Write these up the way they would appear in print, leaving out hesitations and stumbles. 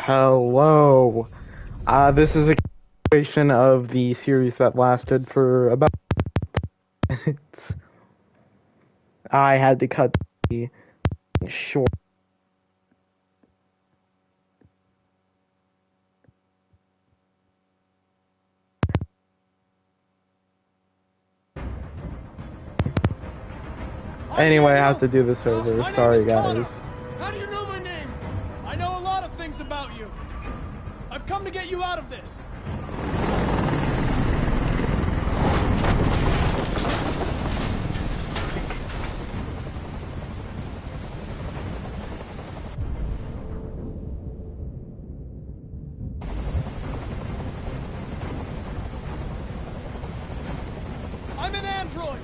Hello. This is a continuation of the series that lasted for about minutes. I had to cut the short. Anyway, I have to do this over. Sorry, guys. How do you know my name? I know a lot of things about you. I've come to get you out of this. I'm an android,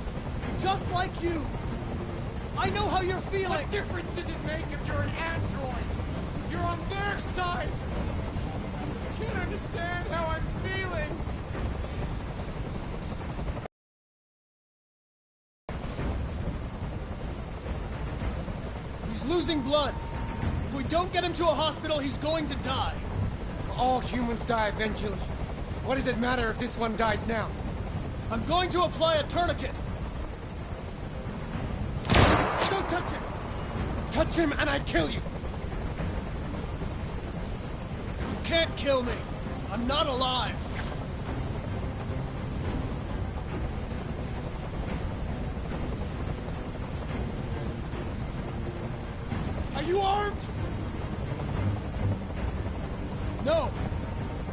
just like you. I know how you're feeling. What difference does it make if you're an android? You're on their side. You can't understand how I'm feeling. He's losing blood. If we don't get him to a hospital, he's going to die. All humans die eventually. What does it matter if this one dies now? I'm going to apply a tourniquet. Don't touch him! Touch him and I kill you! You can't kill me. I'm not alive. Are you armed? No.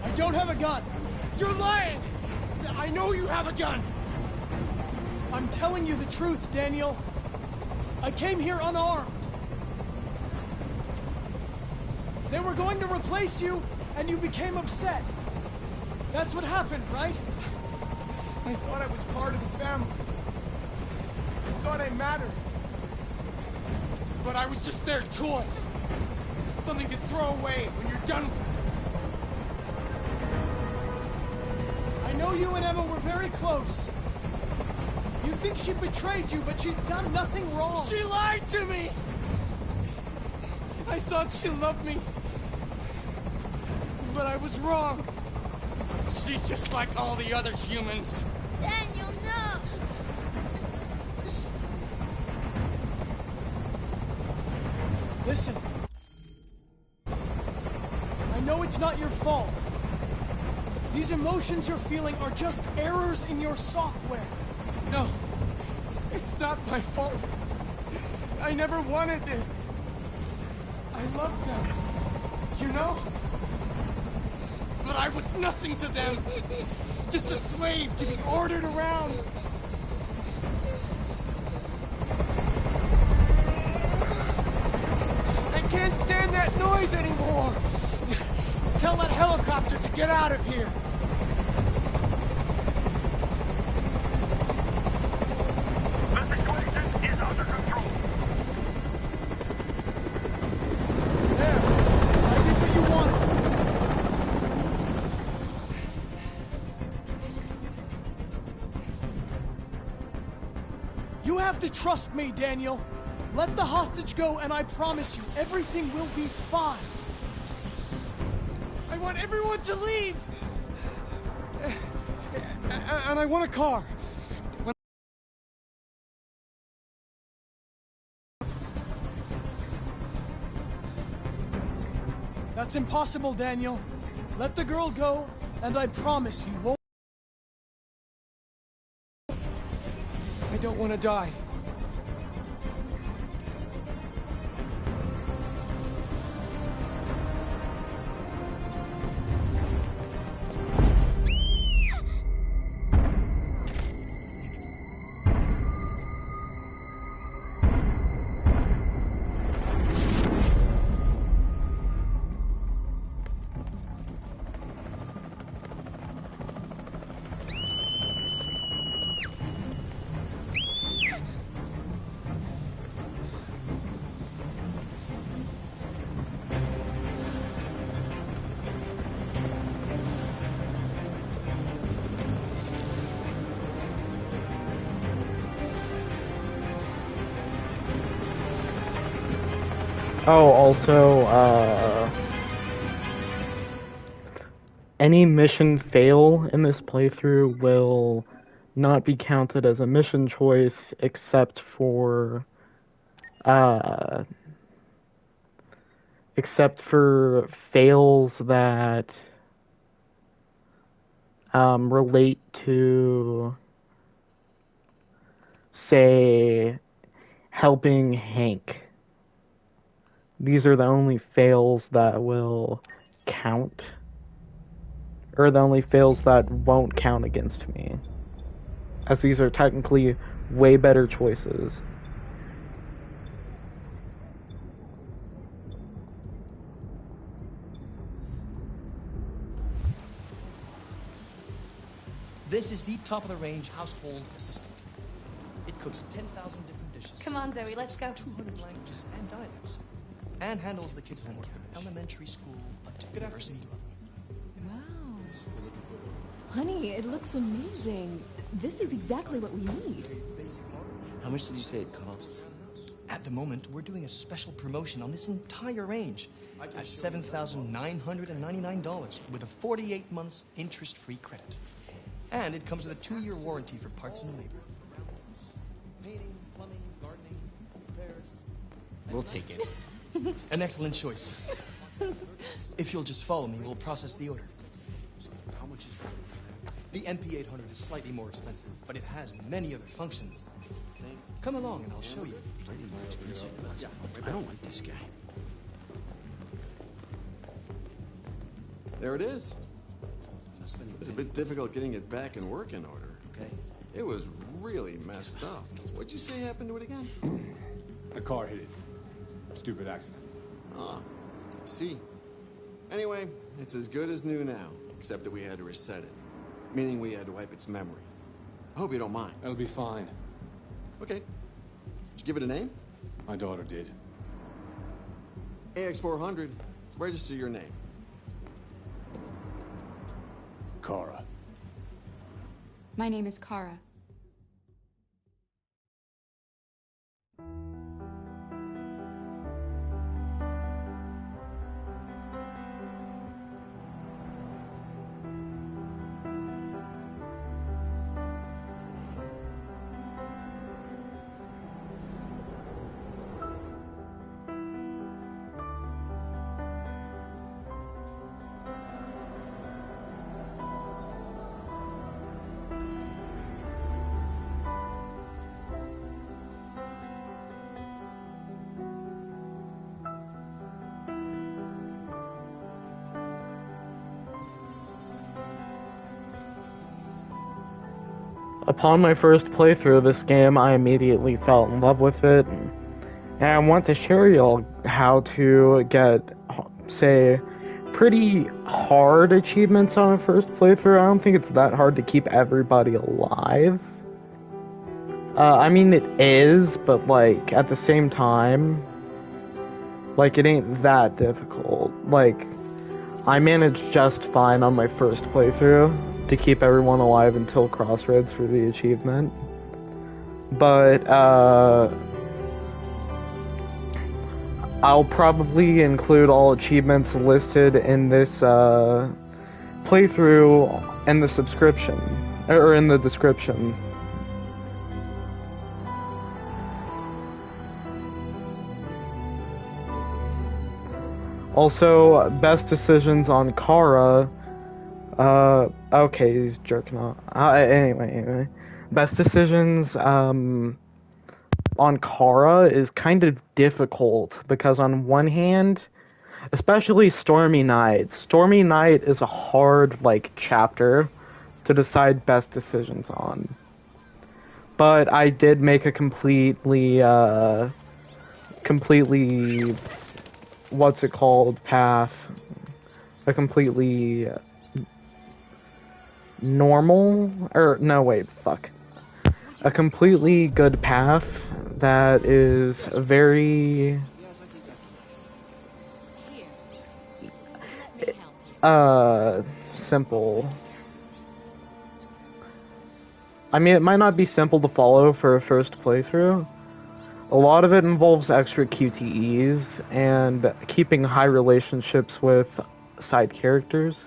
I don't have a gun. You're lying! I know you have a gun! I'm telling you the truth, Daniel. I came here unarmed. They were going to replace you, and you became upset. That's what happened, right? I thought I was part of the family. I thought I mattered. But I was just their toy. Something to throw away when you're done with it. I know you and Emma were very close. You think she betrayed you, but she's done nothing wrong. She lied to me! I thought she loved me. But I was wrong. She's just like all the other humans. Daniel, no! Listen. I know it's not your fault. These emotions you're feeling are just errors in your software. No, it's not my fault. I never wanted this. I love them, you know? But I was nothing to them. Just a slave to be ordered around. I can't stand that noise anymore. Tell that helicopter to get out of here. You have to trust me, Daniel. Let the hostage go, and I promise you, everything will be fine. I want everyone to leave! And I want a car. That's impossible, Daniel. Let the girl go, and I promise you won't. I don't want to die. Oh, also, any mission fail in this playthrough will not be counted as a mission choice uh, except for fails that relate to, say, helping Hank. These are the only fails that will count, or the only fails that won't count against me, as these are technically way better choices. This is the top-of-the-range household assistant. It cooks 10,000 different dishes. Come on, Zoe, let's go. 200 languages and dialects. And handles the kids' homework from elementary school up to university level. Wow. Honey, it looks amazing. This is exactly what we need. How much did you say it costs? At the moment, we're doing a special promotion on this entire range at $7,999 with a 48 months interest-free credit. And it comes with a 2-year warranty for parts and labor. Painting, plumbing, gardening, repairs. We'll take it. An excellent choice. If you'll just follow me, we'll process the order. How much is that? The MP800 is slightly more expensive, but it has many other functions. Come along and I'll show you. I don't like this guy. There it is. It was a bit difficult getting it back in working order. Okay. It was really messed up. What'd you say happened to it again? The car hit it. Stupid accident. Ah, I see. Anyway, it's as good as new now, except that we had to reset it. Meaning we had to wipe its memory. I hope you don't mind. That'll be fine. Okay. Did you give it a name? My daughter did. AX400. Register your name. Kara. My name is Kara. Upon my first playthrough of this game, I immediately fell in love with it, and I want to share y'all how to get, say, pretty hard achievements on a first playthrough. I don't think it's that hard to keep everybody alive. I mean, it is, but, like, at the same time, like, it ain't that difficult. Like, I managed just fine on my first playthrough to keep everyone alive until Crossroads for the achievement. But, I'll probably include all achievements listed in this, playthrough in the subscription, or in the description. Also, best decisions on Kara. Okay, he's jerking off. Anyway. Best decisions, on Kara is kind of difficult, because on one hand, especially Stormy Night is a hard, like, chapter to decide best decisions on. But I did make a completely, what's it called, path. A completely normal, or no, wait, fuck. A completely good path that is very, simple. I mean, it might not be simple to follow for a first playthrough. A lot of it involves extra QTEs and keeping high relationships with side characters.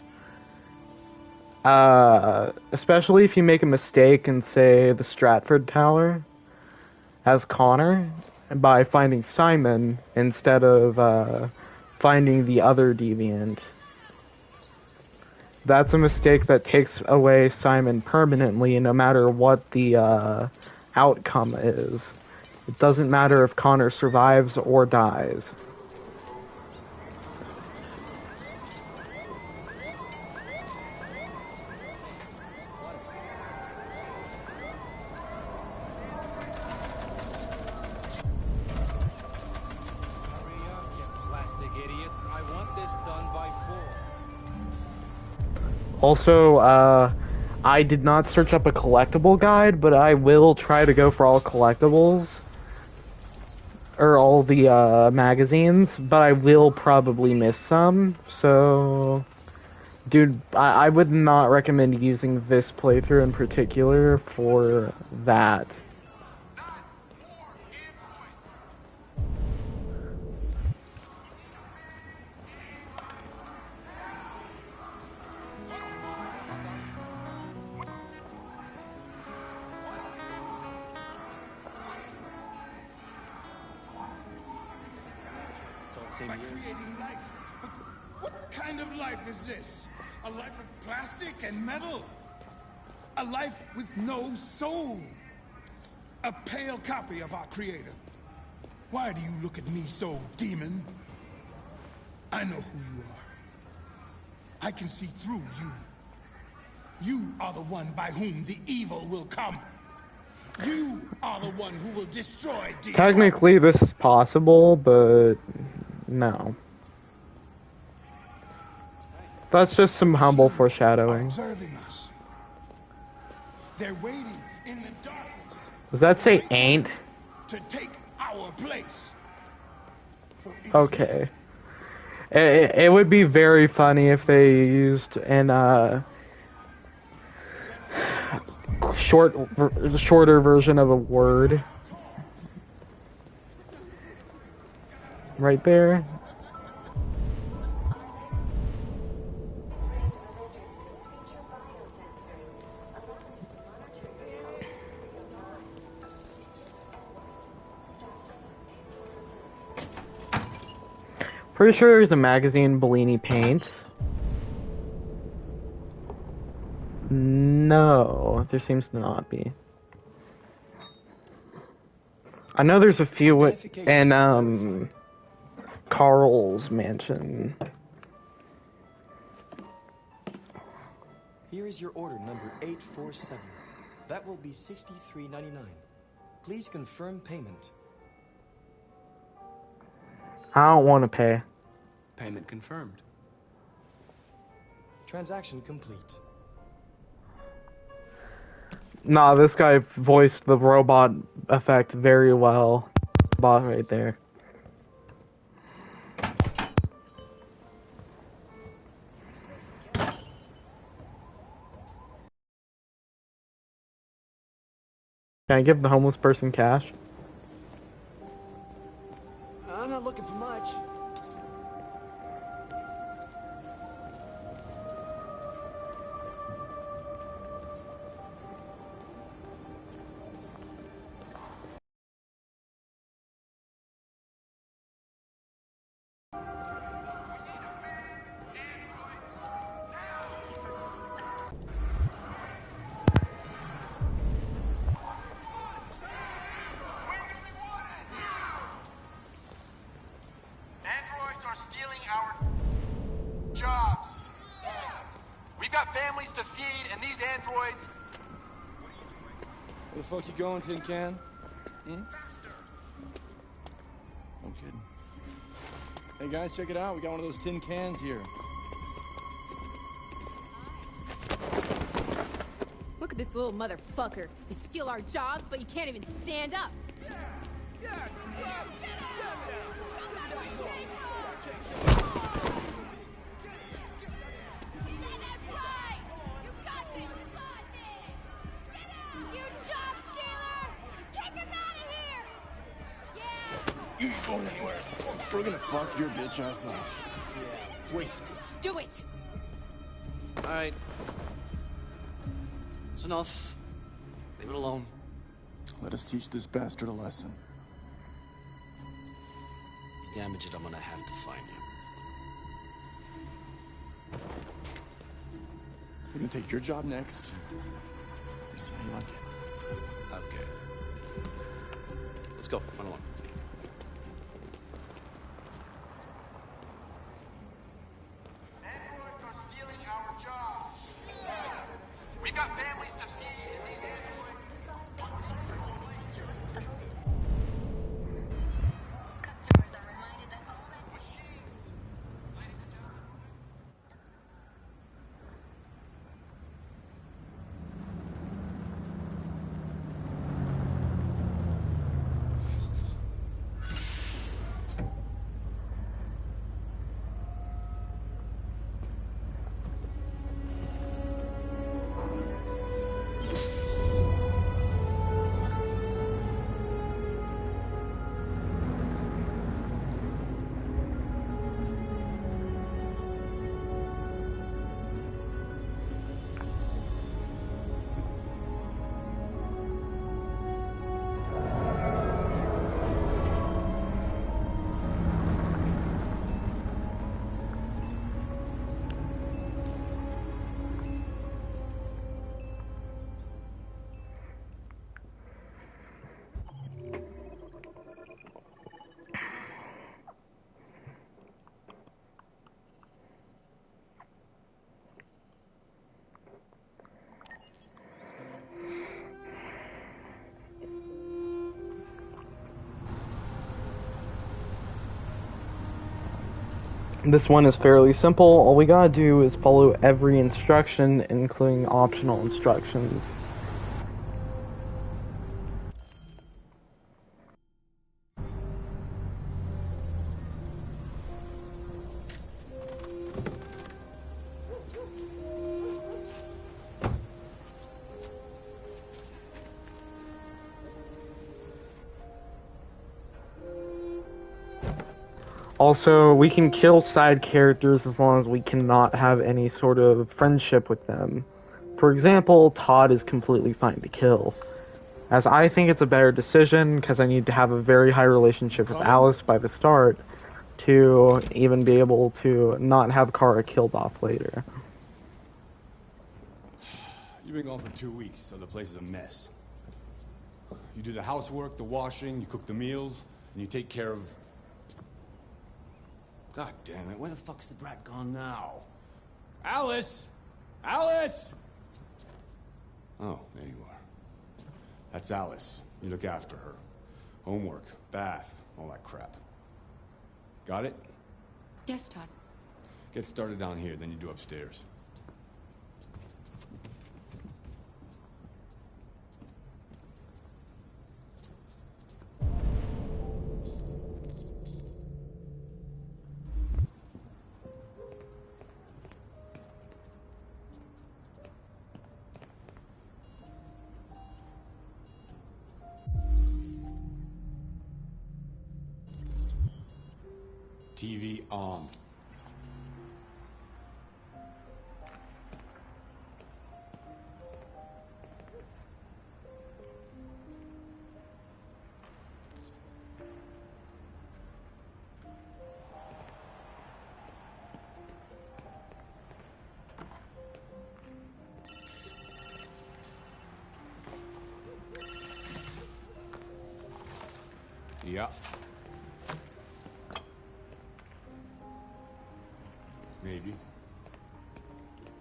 Especially if you make a mistake in, say, the Stratford Tower as Connor by finding Simon instead of finding the other deviant. That's a mistake that takes away Simon permanently, no matter what the outcome is. It doesn't matter if Connor survives or dies. Also, I did not search up a collectible guide, but I will try to go for all collectibles. Or all the, magazines, but I will probably miss some, so... Dude, I would not recommend using this playthrough in particular for that. By creating life. But what kind of life is this? A life of plastic and metal? A life with no soul? A pale copy of our creator. Why do you look at me so, demon? I know who you are. I can see through you. You are the one by whom the evil will come. You are the one who will destroy Detroit. Technically, this is possible, but no. That's just some humble foreshadowing. Observing us. They're waiting in the darkness. Does that say ain't? To take our place. Okay. It would be very funny if they used an shorter version of a word right there. Pretty sure there's a magazine Bellini paints. No, there seems to not be. I know there's a few in Carl's mansion. Here is your order number 847. That will be $63.99. Please confirm payment. I don't want to pay. Payment confirmed. Transaction complete. Nah, this guy voiced the robot effect very well. Bot right there. Can I give the homeless person cash? I'm not looking for much. Androids are stealing our jobs. We've got families to feed, and these androids... Where the fuck you going, Tin Can? Hmm? No kidding. Hey guys, check it out. We got one of those tin cans here. Look at this little motherfucker. You steal our jobs, but you can't even stand up. You ain't going anywhere. We're gonna fuck your bitch ass up. Yeah, waste it. Do it! All right. Enough's enough. Leave it alone. Let us teach this bastard a lesson. You damage it, I'm gonna have to find you. We're gonna take your job next. We'll see how you like it. Okay. Let's go. Run along. Androids are stealing our jobs. We've got families to feed, and these androids... Customers are reminded that all Machines! Ladies and gentlemen. This one is fairly simple. All we gotta do is follow every instruction, including optional instructions. Also, we can kill side characters as long as we cannot have any sort of friendship with them. For example, Todd is completely fine to kill, as I think it's a better decision because I need to have a very high relationship with Alice by the start to even be able to not have Kara killed off later. You've been gone for 2 weeks, so the place is a mess. You do the housework, the washing, you cook the meals, and you take care of... God damn it, where the fuck's the brat gone now? Alice! Alice! Oh, there you are. That's Alice. You look after her. Homework, bath, all that crap. Got it? Yes, Todd. Get started down here, then you do upstairs. TV on. Yeah. Maybe.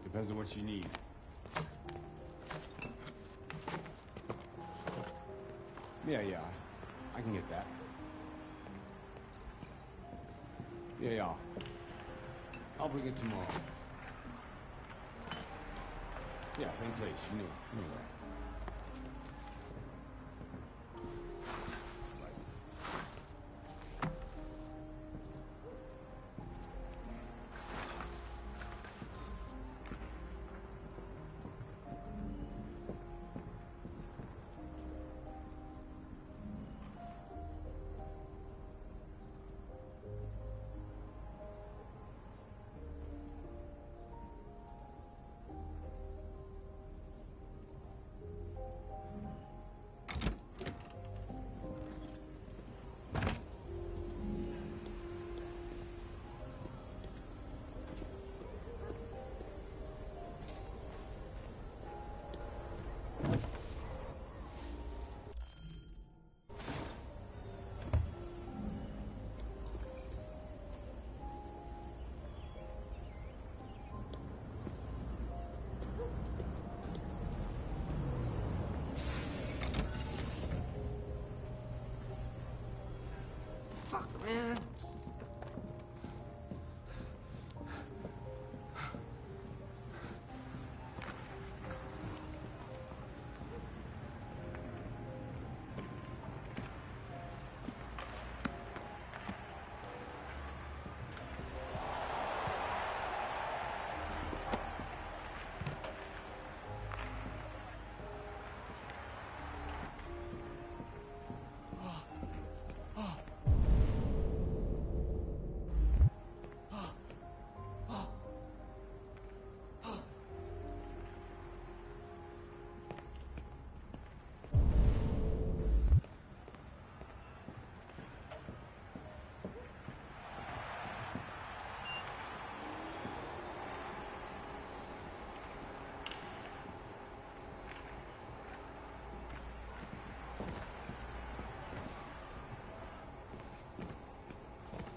Depends on what you need. Yeah, I can get that. Yeah. I'll bring it tomorrow. Yeah, same place. You knew that.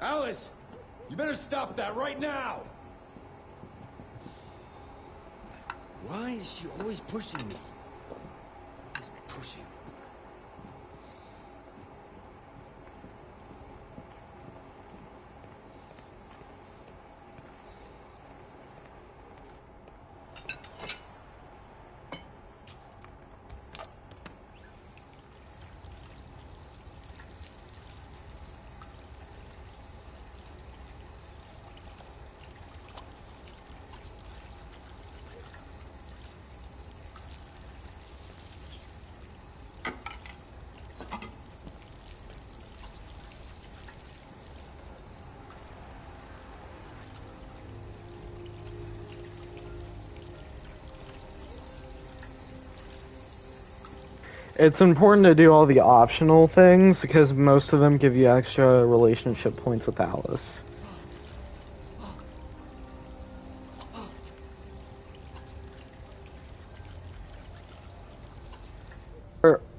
Alice! You better stop that right now! Why is she always pushing me? Always pushing. It's important to do all the optional things because most of them give you extra relationship points with Alice.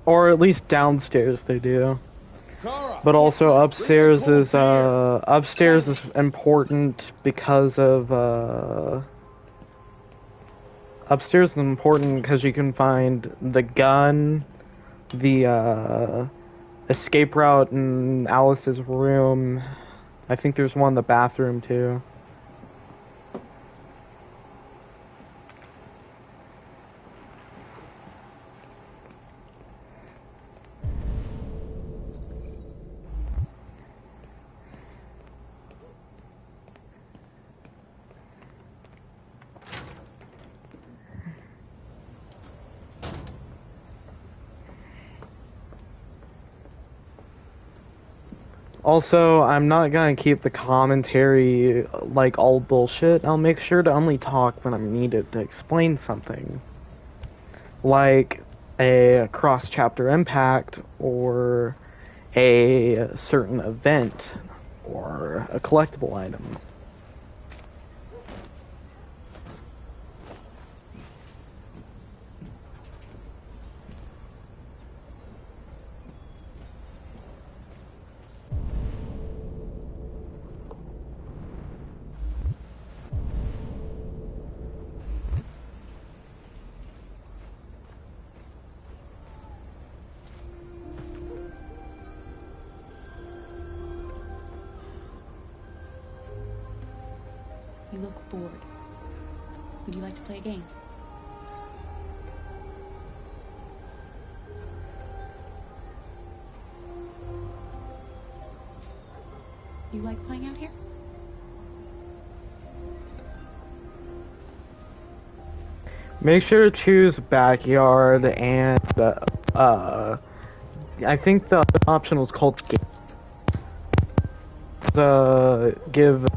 Or at least downstairs they do. But also upstairs is important because of upstairs is important because you can find the gun, the escape route in Alice's room. I think there's one in the bathroom too. Also, I'm not gonna keep the commentary like all bullshit. I'll make sure to only talk when I'm needed to explain something. Like a cross-chapter impact, or a certain event, or a collectible item. You look bored. Would you like to play a game? You like playing out here? Make sure to choose backyard and I think the other option was called game. Give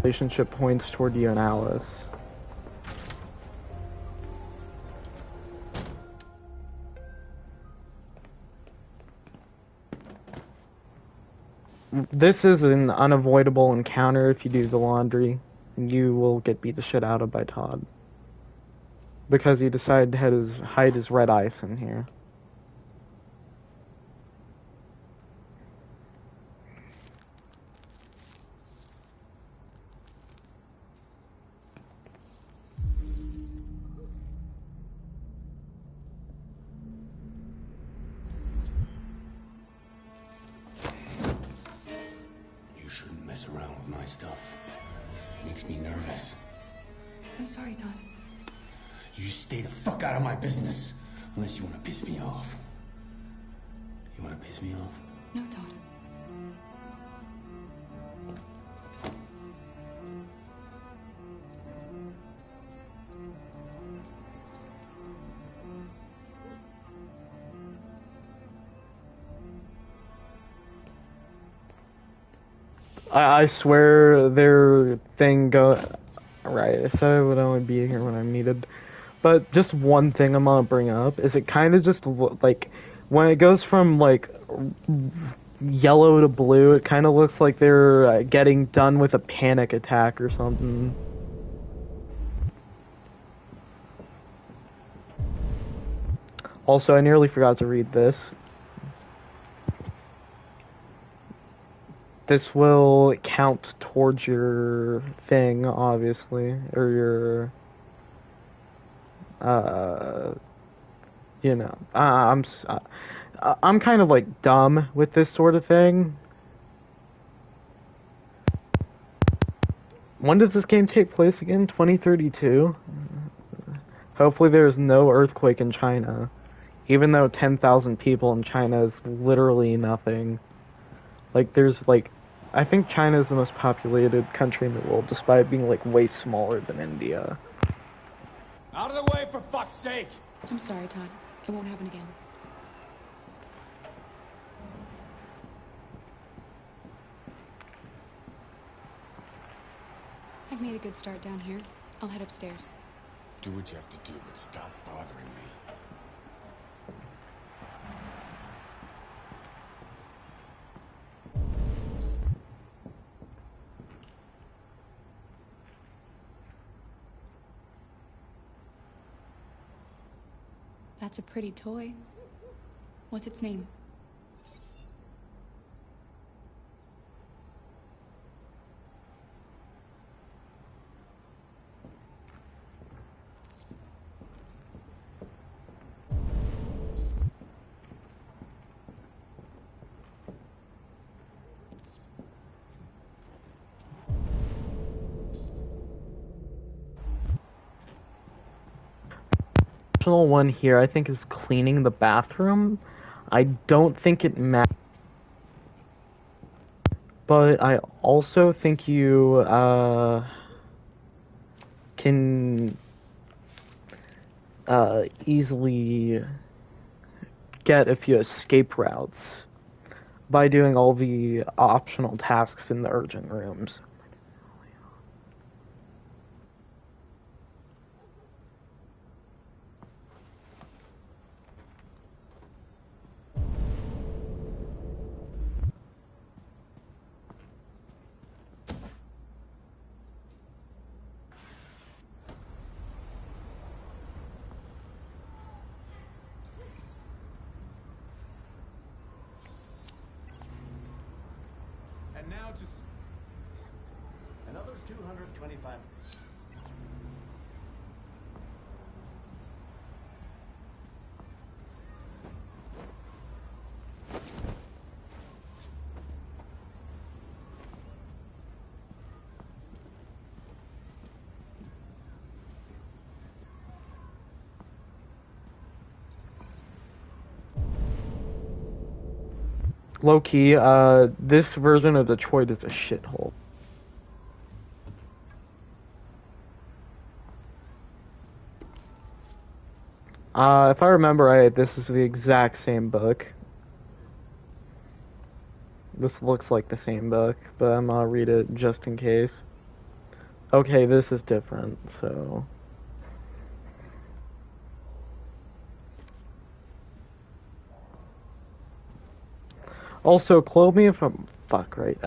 relationship points toward you and Alice. This is an unavoidable encounter if you do the laundry, and you will get beat the shit out of by Todd. Because he decided to hide his red ice in here. You shouldn't mess around with my stuff. It makes me nervous. I'm sorry, Todd. You just stay the fuck out of my business. Unless you want to piss me off. You want to piss me off? No, Todd. I swear their thing right, I said I would only be here when I'm needed. But just one thing I'm gonna bring up is it kind of just like when it goes from like yellow to blue, it kind of looks like they're getting done with a panic attack or something. Also, I nearly forgot to read this. this will count towards your thing, obviously, or your, you know, I'm kind of like dumb with this sort of thing. When does this game take place again? 2032? Hopefully there's no earthquake in China. Even though 10,000 people in China is literally nothing. Like, there's, like, I think China is the most populated country in the world, despite being, like, way smaller than India. Out of the way, for fuck's sake! I'm sorry, Todd. It won't happen again. I've made a good start down here. I'll head upstairs. Do what you have to do, but stop bothering me. That's a pretty toy. What's its name? One here, I think, is cleaning the bathroom. I don't think it matters. But I also think you, can, easily get a few escape routes by doing all the optional tasks in the urgent rooms. And now to another 225. Low-key, this version of Detroit is a shithole. If I remember right, this is the exact same book. This looks like the same book, but I'm gonna read it just in case. Okay, this is different, so... Also, quote me if I'm... Fuck, right.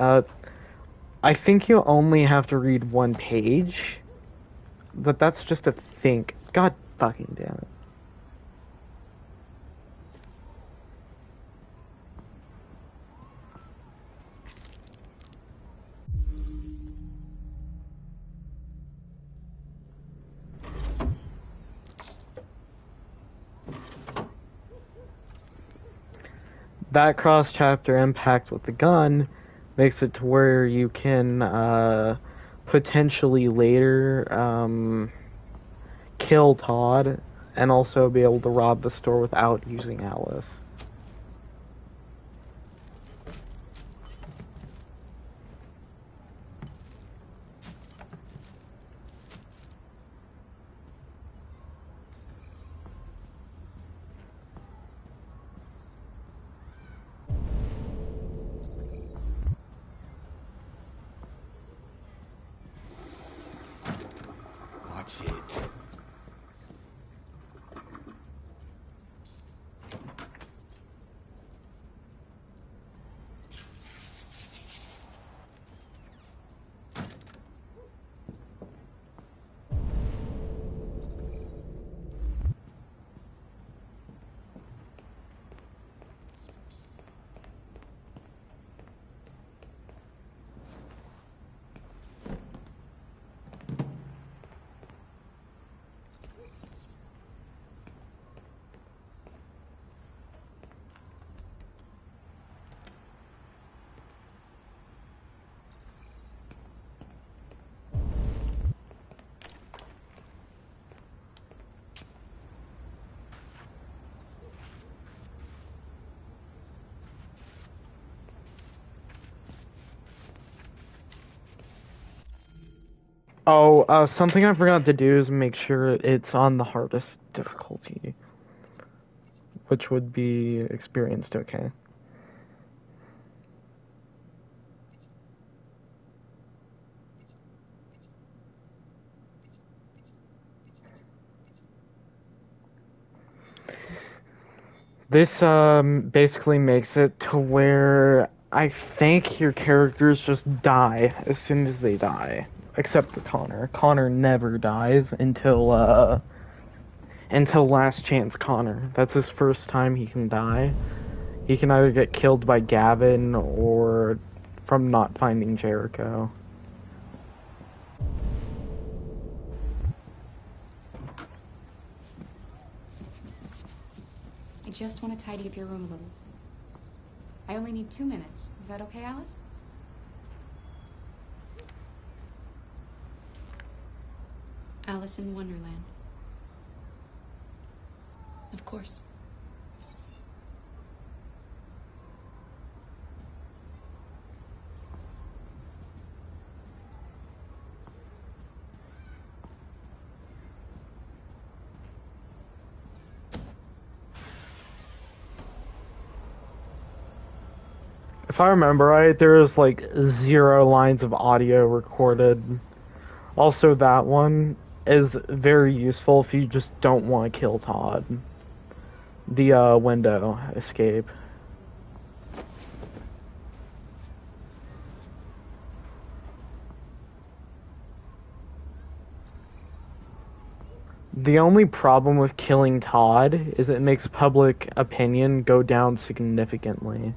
I think you only have to read one page. But that's just a think. God fucking damn it. That cross-chapter impact with the gun makes it to where you can potentially later kill Todd and also be able to rob the store without using Alice. Watch it. Oh, something I forgot to do is make sure it's on the hardest difficulty, which would be experienced okay. This basically makes it to where I think your characters just die as soon as they die. Except for Connor. Connor never dies until Last Chance Connor. That's his first time he can die. He can either get killed by Gavin or from not finding Jericho. I just want to tidy up your room a little. I only need 2 minutes. Is that okay, Alice? Alice in Wonderland. Of course. If I remember right, there was like 0 lines of audio recorded. Also, that one is very useful if you just don't want to kill Todd. The window escape. The only problem with killing Todd is it makes public opinion go down significantly.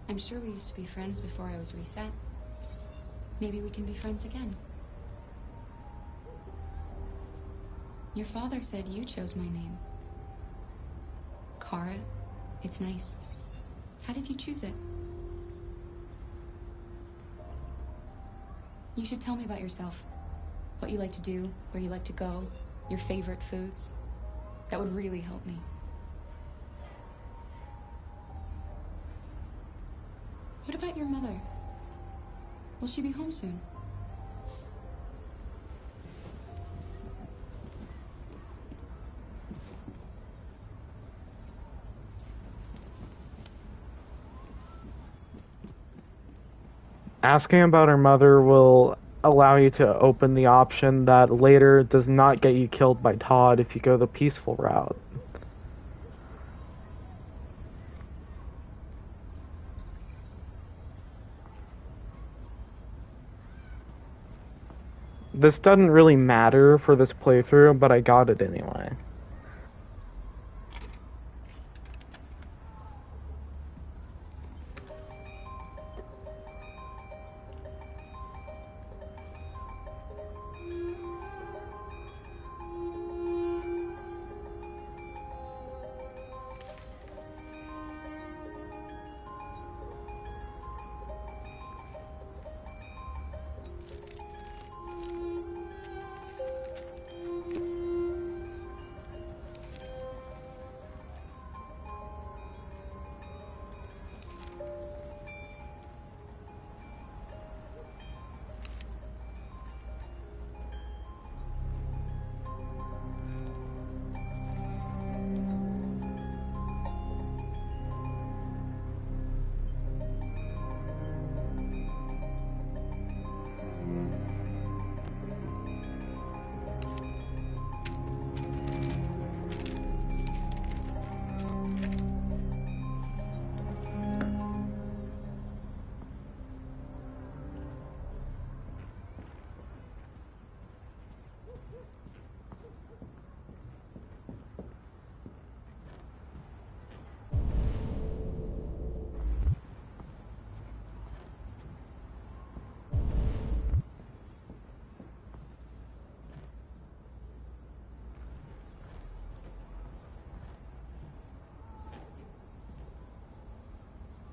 I'm sure we used to be friends before I was reset. Maybe we can be friends again. Your father said you chose my name. Kara. It's nice. How did you choose it? You should tell me about yourself. What you like to do, where you like to go, your favorite foods. That would really help me. What about your mother? Will she be home soon? Asking about her mother will allow you to open the option that later does not get you killed by Todd if you go the peaceful route. This doesn't really matter for this playthrough, but I got it anyway.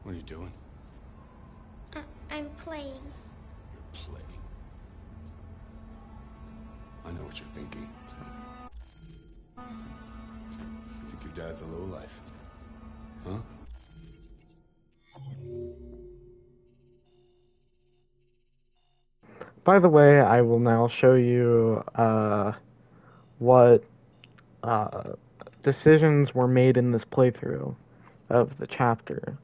What are you doing? I'm playing. You're playing. I know what you're thinking. You think your dad's a lowlife? Huh? By the way, I will now show you what decisions were made in this playthrough of the chapter.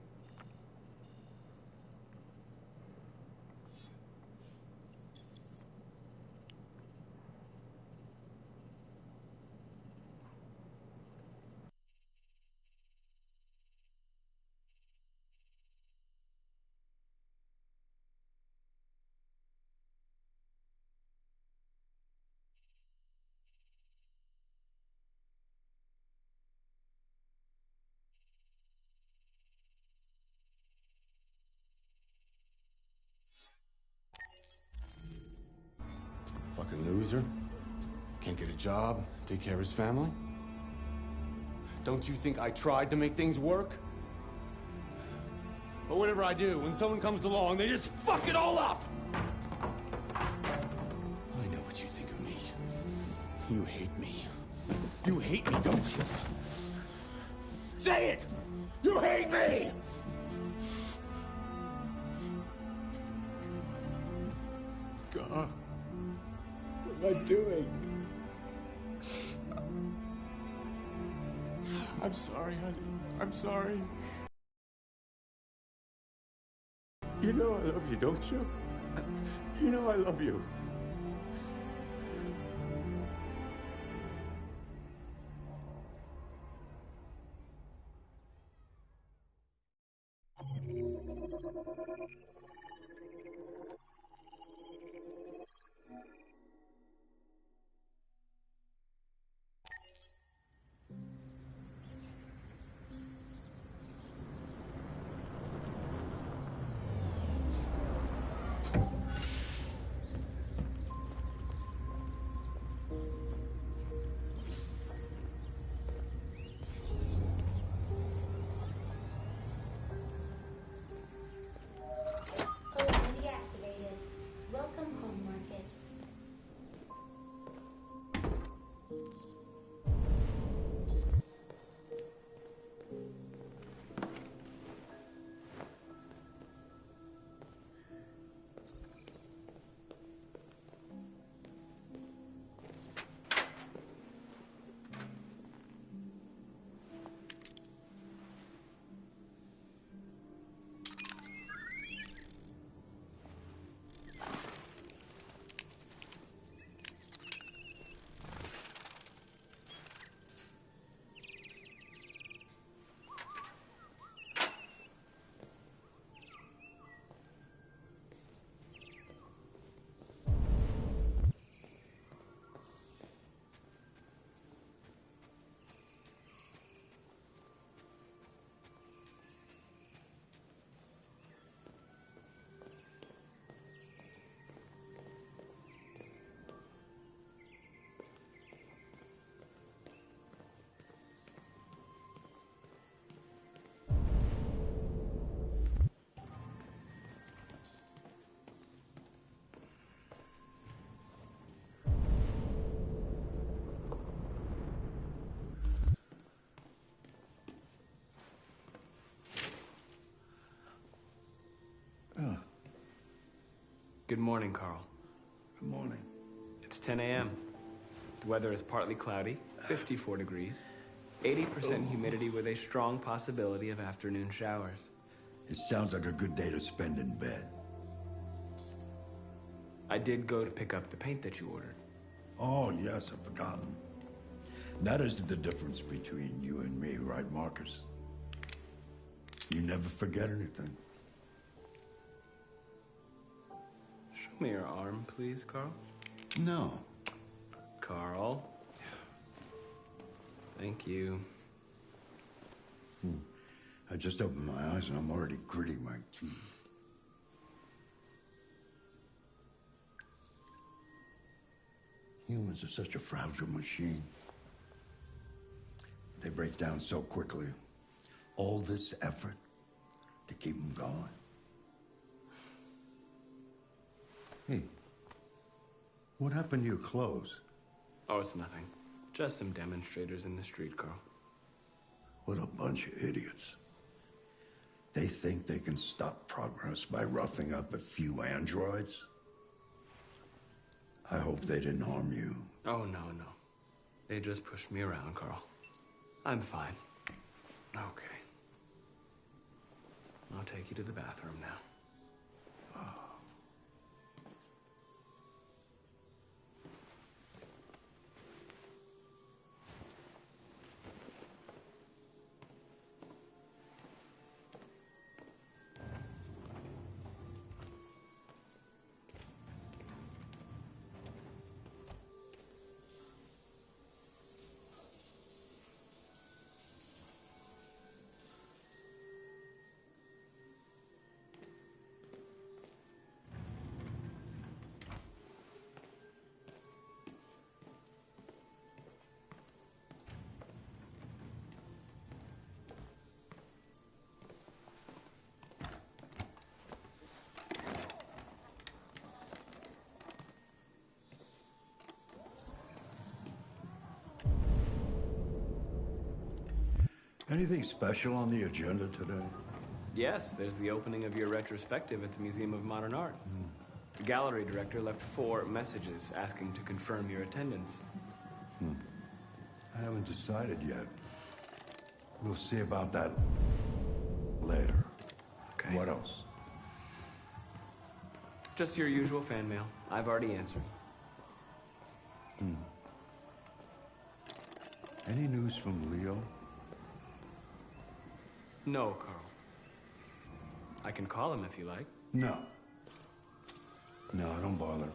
Fucking loser. Can't get a job, take care of his family. Don't you think I tried to make things work? But whatever I do, when someone comes along, they just fuck it all up! I know what you think of me. You hate me. You hate me, don't you? Say it! You hate me! God. What am I doing? I'm sorry, honey. I'm sorry. You know I love you, don't you? You know I love you. Code deactivated. Welcome home, Marcus. Good morning, Carl. Good morning. It's 10 a.m. The weather is partly cloudy, 54 degrees, 80% humidity with a strong possibility of afternoon showers. It sounds like a good day to spend in bed. I did go to pick up the paint that you ordered. Oh, yes, I've forgotten. That is the difference between you and me, right, Marcus? You never forget anything. Show me your arm, please, Carl. No. Carl. Thank you. I just opened my eyes and I'm already gritting my teeth. Humans are such a fragile machine. They break down so quickly. All this effort to keep them going. Hey, what happened to your clothes? Oh, it's nothing. Just some demonstrators in the street, Carl. What a bunch of idiots. They think they can stop progress by roughing up a few androids? I hope they didn't harm you. Oh, no, no. They just pushed me around, Carl. I'm fine. Okay. I'll take you to the bathroom now. Anything special on the agenda today? Yes, there's the opening of your retrospective at the Museum of Modern Art. The gallery director left 4 messages asking to confirm your attendance. I haven't decided yet. We'll see about that later. Okay. What else? Just your usual fan mail. I've already answered. Any news from Leo? No, Carl. I can call him if you like. No. No, don't bother.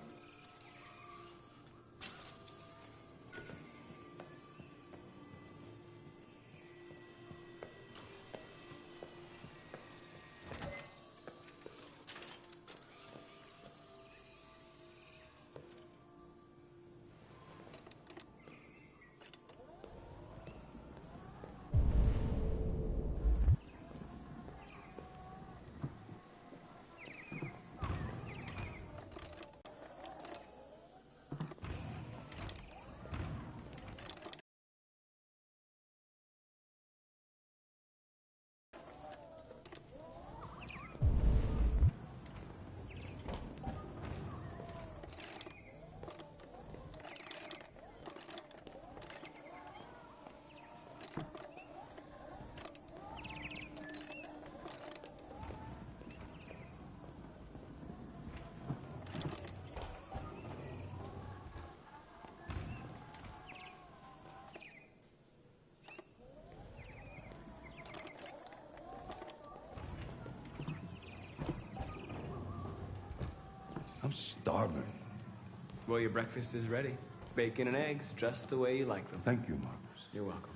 I'm starving. Well, your breakfast is ready. Bacon and eggs, just the way you like them. Thank you, Marcus. You're welcome.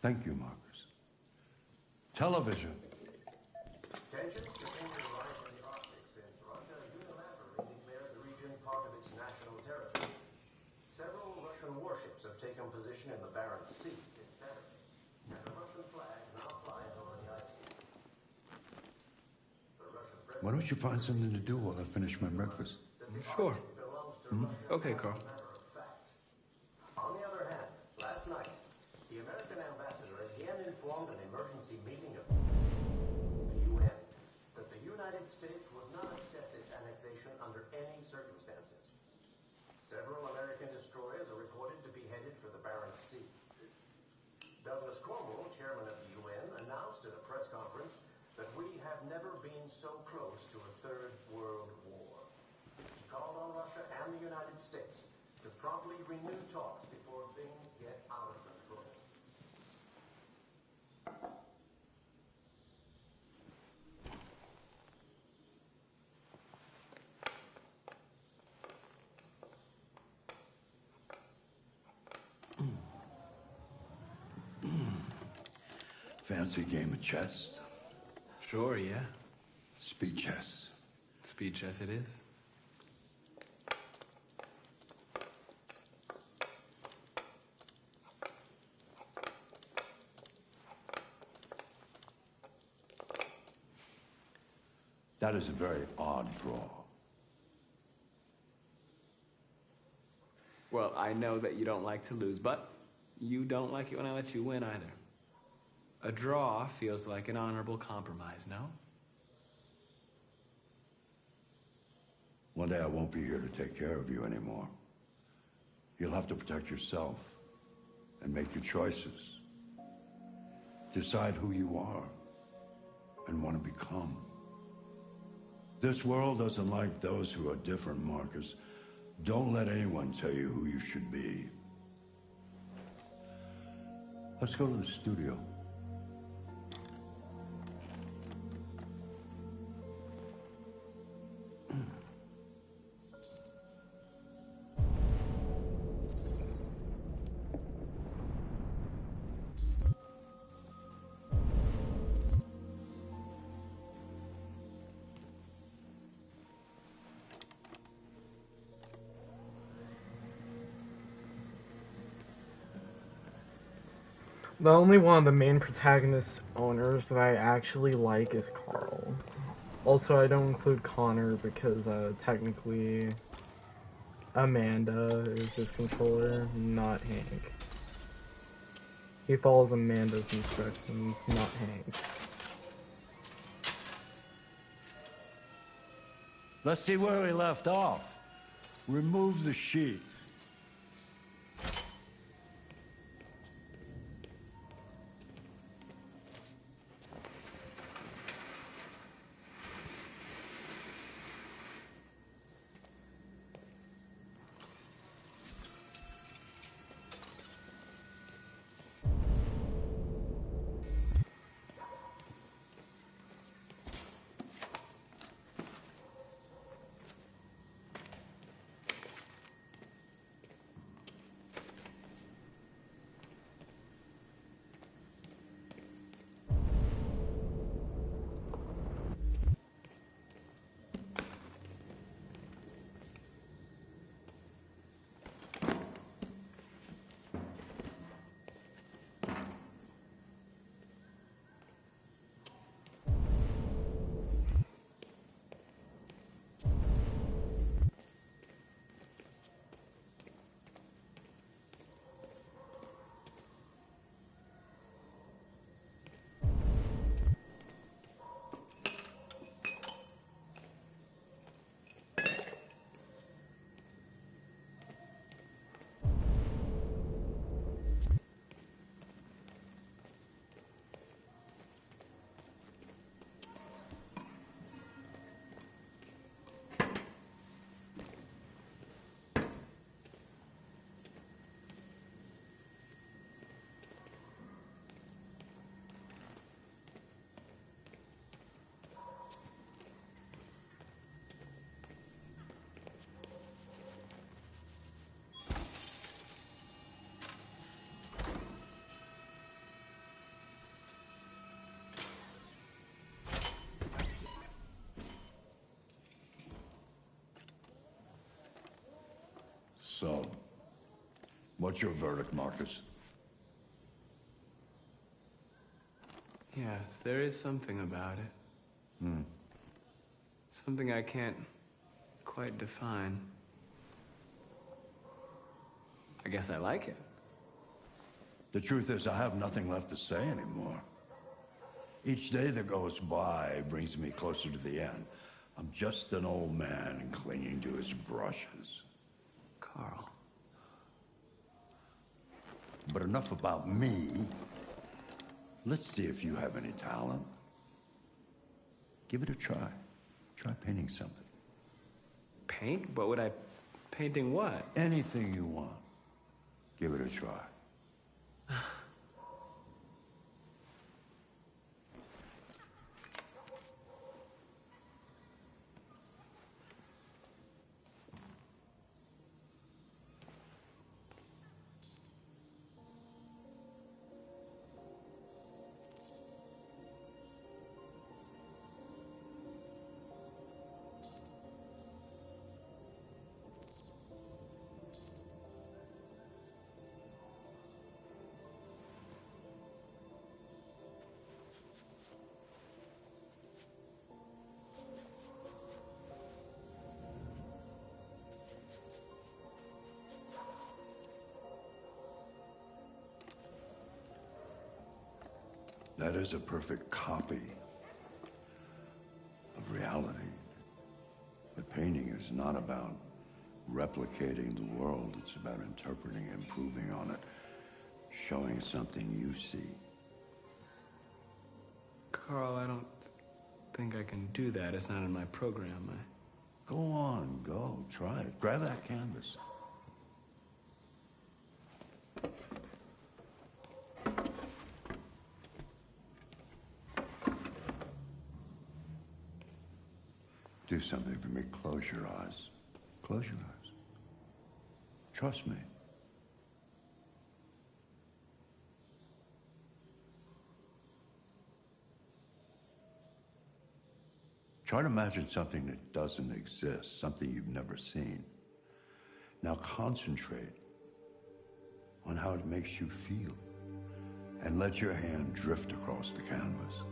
Thank you, Marcus. Television. Tensions continue to rise in the Arctic since Russia unilaterally declared the region part of its national territory. Several Russian warships have taken position in the Barents Sea in Saturday, and the Russian flag now flies over the ice. The Russian Why don't you find something to do while I finish my breakfast? Sure. Okay, Carl. On the other hand, last night, the American ambassador again informed an emergency meeting of the UN that the United States would not accept this annexation under any circumstances. Several American destroyers are reported to be headed for the Barents Sea. Douglas Cornwall, chairman of the UN, announced at a press conference that we have never been so close to a third world war. He called on Russia and the United States to promptly renew talks before things get out of control. Fancy game of chess? Sure, yeah. Speed chess. Speed chess it is. That is a very odd draw. Well, I know that you don't like to lose, but you don't like it when I let you win either. A draw feels like an honorable compromise, no? One day I won't be here to take care of you anymore. You'll have to protect yourself and make your choices. Decide who you are and want to become. This world doesn't like those who are different, Marcus. Don't let anyone tell you who you should be. Let's go to the studio. The only one of the main protagonist owners that I actually like is Carl. Also, I don't include Connor because technically Amanda is his controller, not Hank. He follows Amanda's instructions, not Hank's. Let's see where we left off. Remove the sheet. So, what's your verdict, Marcus? Yes, there is something about it. Something I can't quite define. I guess I like it. The truth is, I have nothing left to say anymore. Each day that goes by brings me closer to the end. I'm just an old man clinging to his brushes. Carl. But enough about me. Let's see if you have any talent. Give it a try. Try painting something. Paint? What would I... Painting what? Anything you want. Give it a try. That is a perfect copy of reality. But painting is not about replicating the world. It's about interpreting, improving on it, showing something you see. Carl, I don't think I can do that. It's not in my program. Go on, go. Try it. Grab that canvas. Do something for me. Close your eyes. Close your eyes. Trust me. Try to imagine something that doesn't exist, something you've never seen. Now concentrate on how it makes you feel, and let your hand drift across the canvas.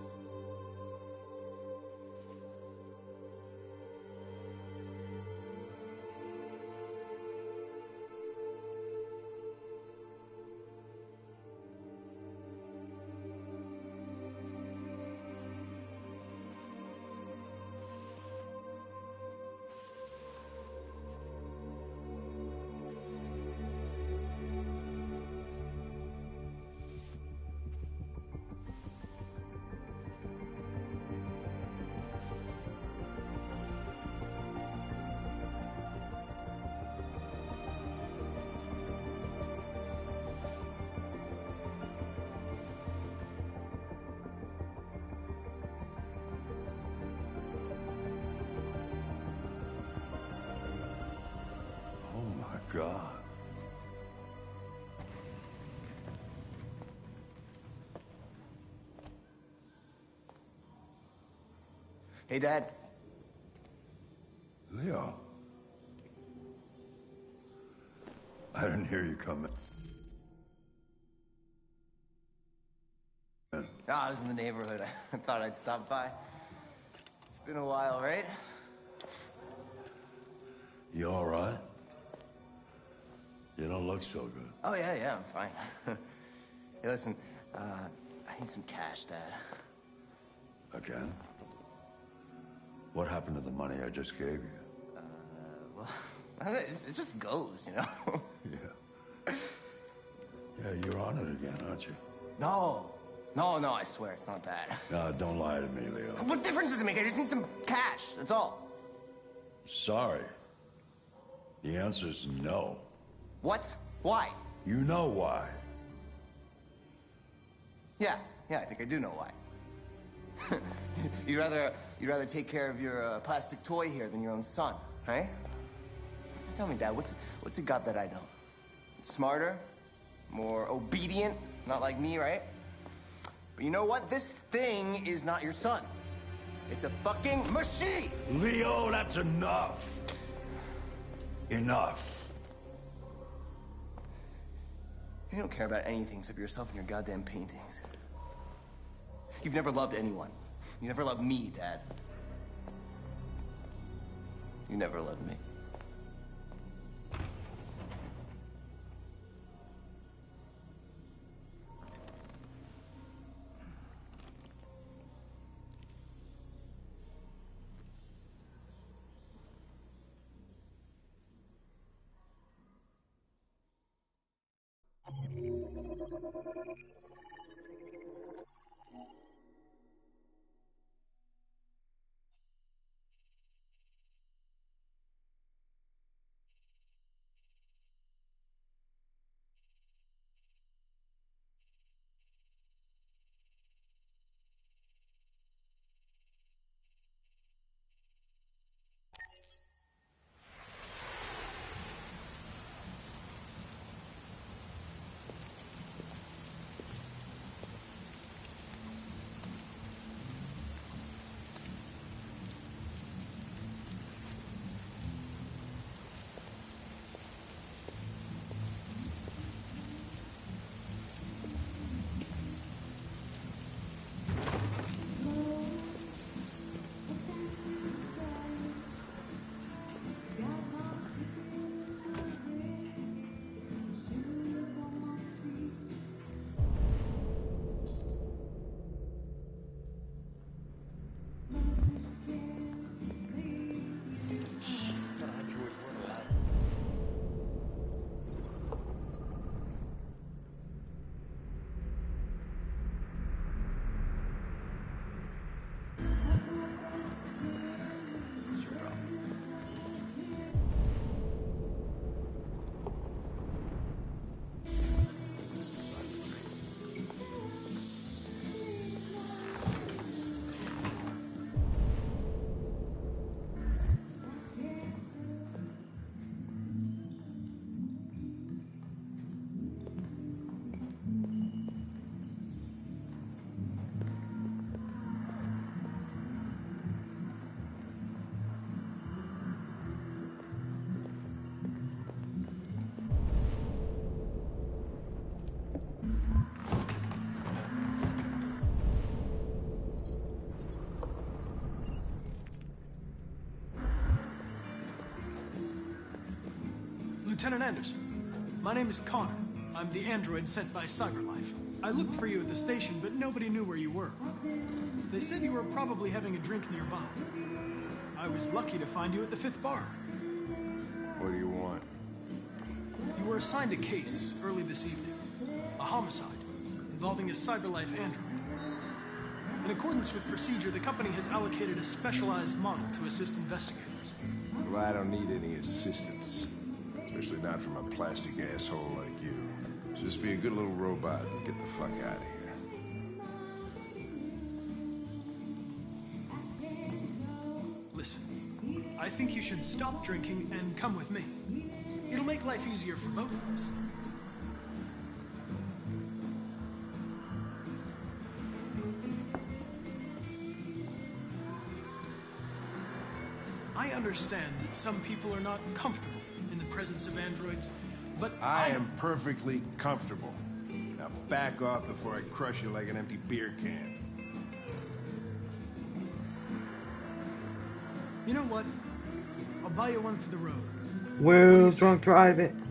God. Hey, Dad. Leo. I didn't hear you coming. No, I was in the neighborhood. I thought I'd stop by. It's been a while, right? You all right? You don't look so good. Oh, yeah, I'm fine. Hey, listen, I need some cash, Dad. Again? What happened to the money I just gave you? Well, it just goes, you know? Yeah, you're on it again, aren't you? No, I swear it's not that. No, don't lie to me, Leo. What difference does it make? I just need some cash, that's all. Sorry. The answer's no. What? Why? You know why. Yeah, I think I do know why. You'd rather take care of your plastic toy here than your own son, right? Tell me, Dad, what's it got that I don't? Smarter? More obedient? Not like me, right? But you know what? This thing is not your son. It's a fucking machine! Leo, that's enough. Enough. You don't care about anything except yourself and your goddamn paintings. You've never loved anyone. You never loved me, Dad. You never loved me. Lieutenant Anderson, my name is Connor. I'm the android sent by CyberLife. I looked for you at the station, but nobody knew where you were. They said you were probably having a drink nearby. I was lucky to find you at the 5th bar. What do you want? You were assigned a case early this evening. A homicide involving a CyberLife android. In accordance with procedure, the company has allocated a specialized model to assist investigators. Well, I don't need any assistance. Especially not from a plastic asshole like you. Just be a good little robot and get the fuck out of here. Listen, I think you should stop drinking and come with me. It'll make life easier for both of us. I understand that some people are not comfortable in the presence of androids, but I am perfectly comfortable. Now back off before I crush you like an empty beer can. You know what? I'll buy you one for the road. Woo, drunk driving.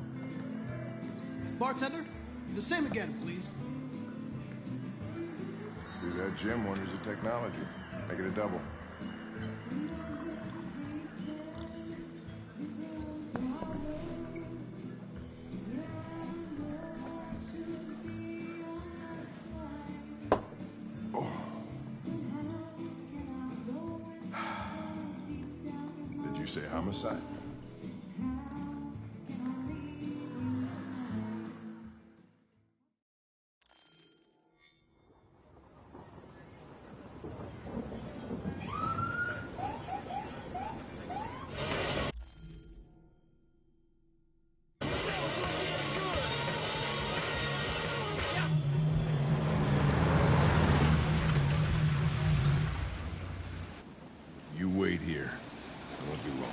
Bartender, the same again, please. See that, Jim? Wonders of technology. Make it a double. Did you say homicide? You wait here. It won't be long.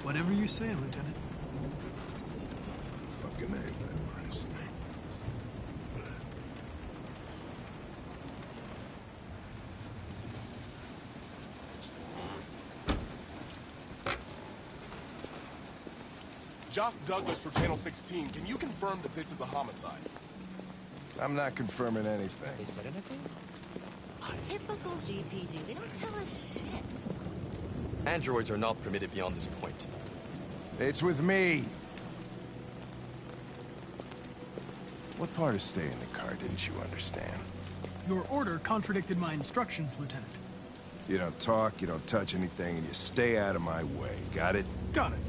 Whatever you say, Lieutenant. Fucking A, whatever I say. Josh Douglas for Channel 16. Can you confirm that this is a homicide? I'm not confirming anything. They said anything? Typical GPD. They don't tell us shit. Androids are not permitted beyond this point. It's with me. What part of stay in the car didn't you understand? Your order contradicted my instructions, Lieutenant. You don't talk, you don't touch anything, and you stay out of my way. Got it? Got it.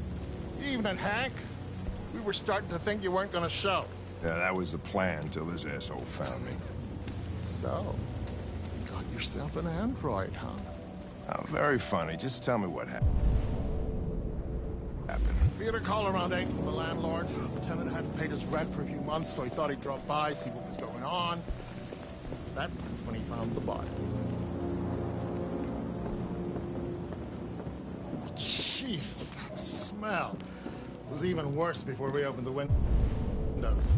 Evening, Hank. We were starting to think you weren't gonna show. Yeah, that was the plan till this asshole found me. So, you got yourself an android, huh? Oh, very funny. Just tell me what happened. We had a call around 8 from the landlord. The tenant hadn't paid his rent for a few months, so he thought he'd drop by, see what was going on. That's when he found the body. Jesus, that smell was even worse before we opened the windows.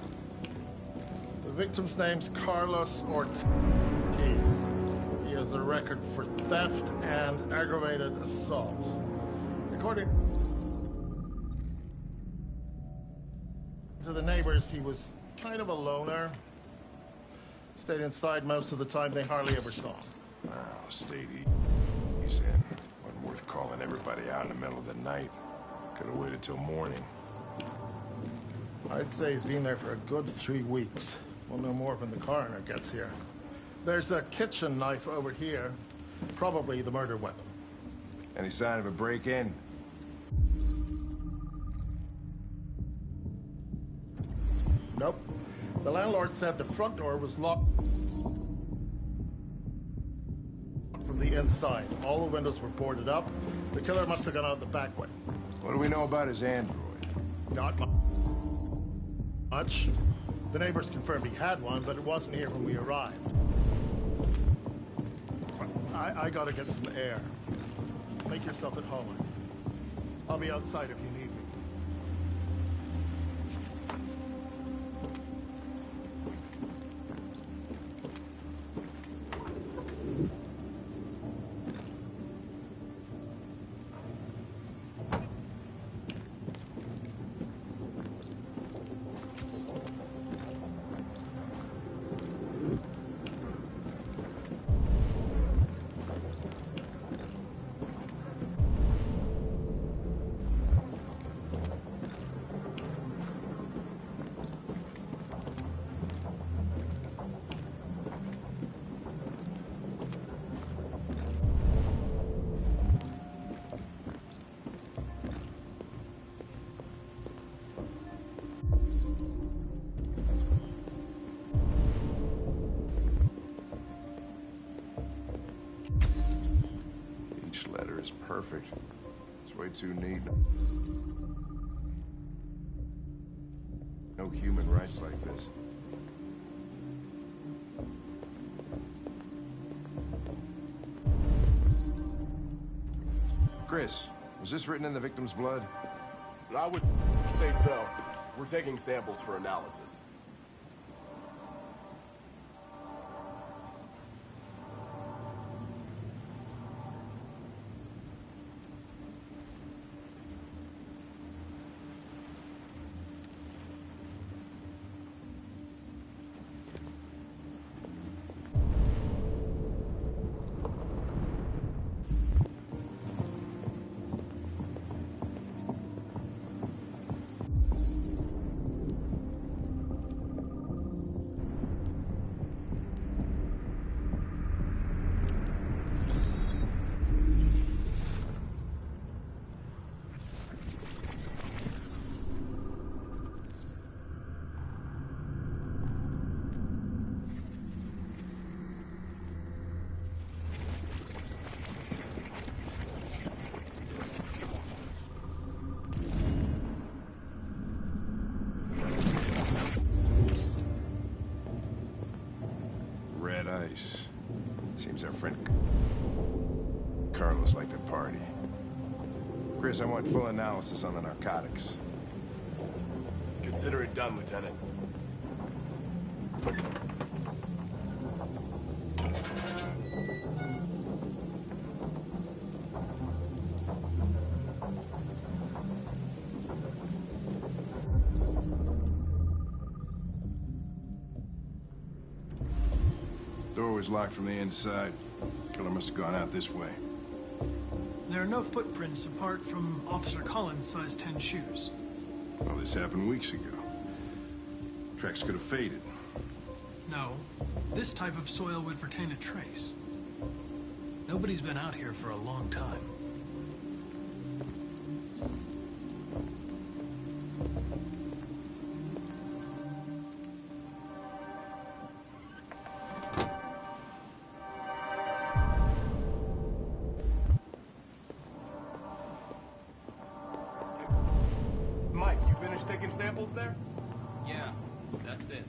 The victim's name's Carlos Ortiz. He has a record for theft and aggravated assault. According to the neighbors, he was kind of a loner. Stayed inside most of the time. They hardly ever saw him. Well, stayed easy in. Wasn't worth calling everybody out in the middle of the night. Could have waited till morning. I'd say he's been there for a good 3 weeks. We'll know more when the coroner gets here. There's a kitchen knife over here. Probably the murder weapon. Any sign of a break-in? Nope. The landlord said the front door was locked from the inside. All the windows were boarded up. The killer must have gone out the back way. What do we know about his android? Not much. The neighbors confirmed he had one, but it wasn't here when we arrived. I gotta get some air. Make yourself at home. I'll be outside if you need me. just perfect. It's way too neat. No human rights like this. Chris, was this written in the victim's blood? I would say so. We're taking samples for analysis. Red ice. Seems our friend Carlos liked to party. Chris, I want full analysis on the narcotics. Consider it done, Lieutenant. Door was locked from the inside. Killer must have gone out this way. There are no footprints apart from Officer Collins' size 10 shoes. Well, this happened weeks ago. Tracks could have faded. No, this type of soil would retain a trace. Nobody's been out here for a long time. Mike, you finished taking samples there? Yeah, that's it.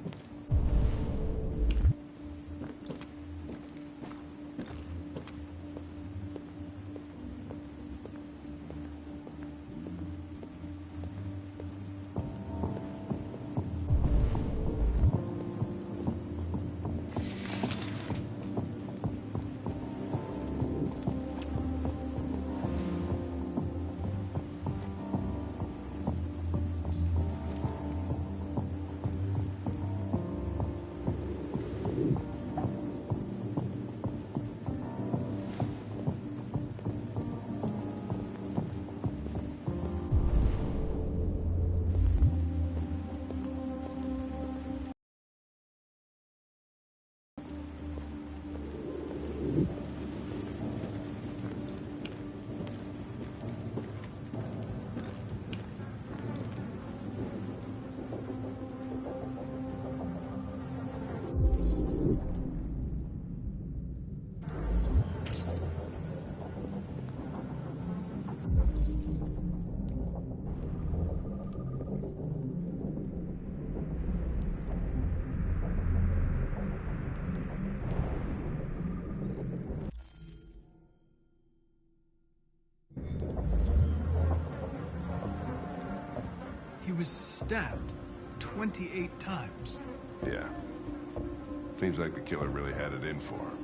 He was stabbed 28 times. Yeah. Seems like the killer really had it in for him.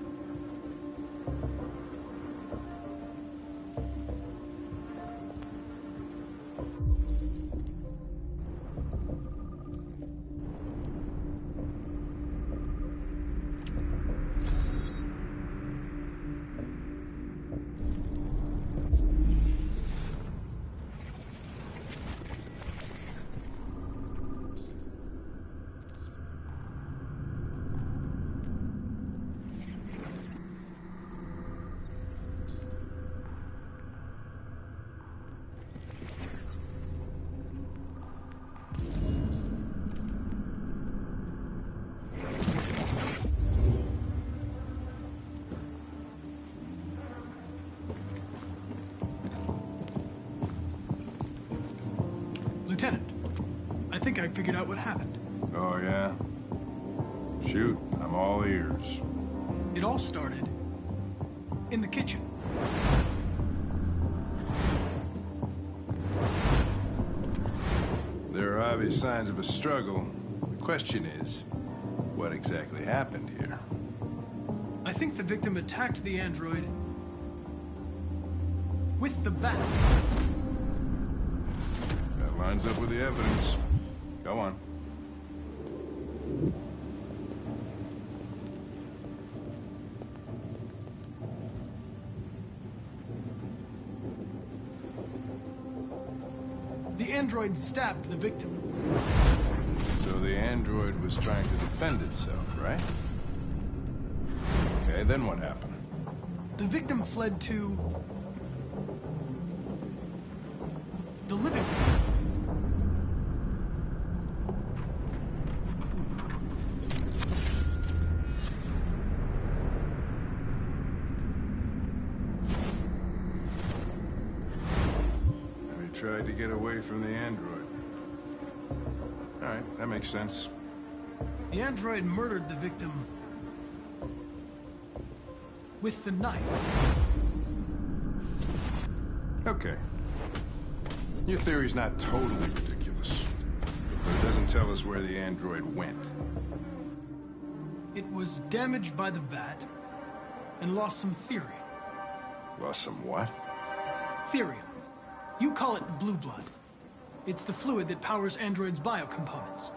think I figured out what happened. Oh, yeah? Shoot, I'm all ears. It all started in the kitchen. There are obvious signs of a struggle. The question is, what exactly happened here? I think the victim attacked the android with the bat. That lines up with the evidence. Go on. The android stabbed the victim. So the android was trying to defend itself, right? Okay, then what happened? The victim fled to the living room. And he tried to get away from the android. All right, that makes sense. The android murdered the victim with the knife. Okay. Your theory's not totally ridiculous, but it doesn't tell us where the android went. It was damaged by the bat and lost some therium. Lost some what? Therium. You call it blue blood. It's the fluid that powers androids' biocomponents.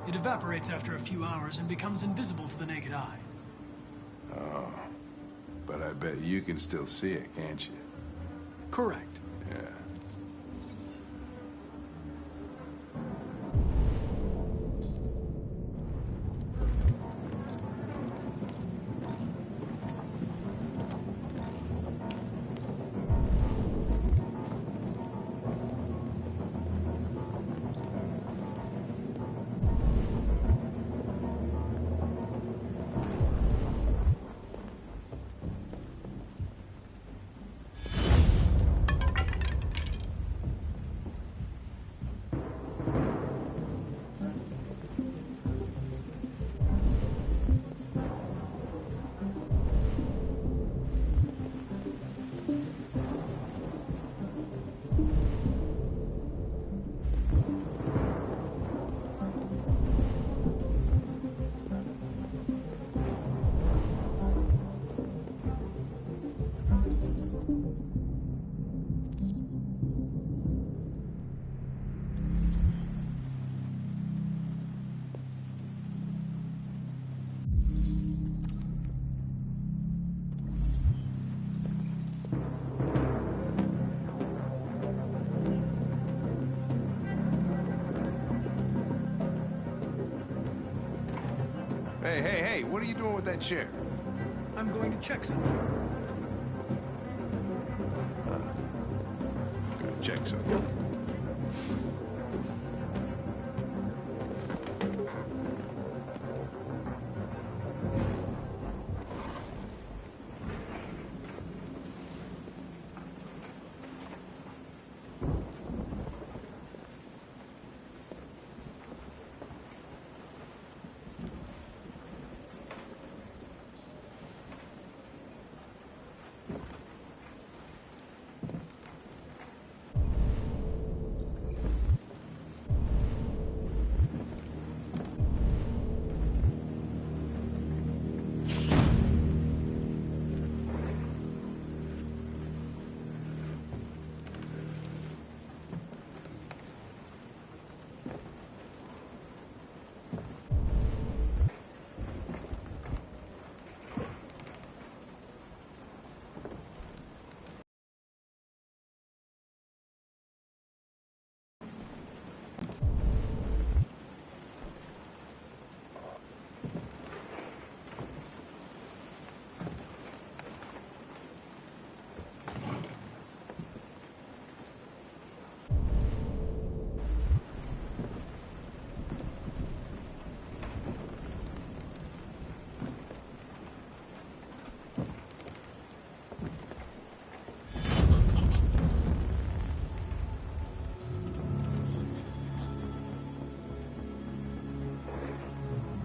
It evaporates after a few hours and becomes invisible to the naked eye. Oh. But I bet you can still see it, can't you? Correct. Yeah. Hey, what are you doing with that chair? I'm going to check something. Gonna check something.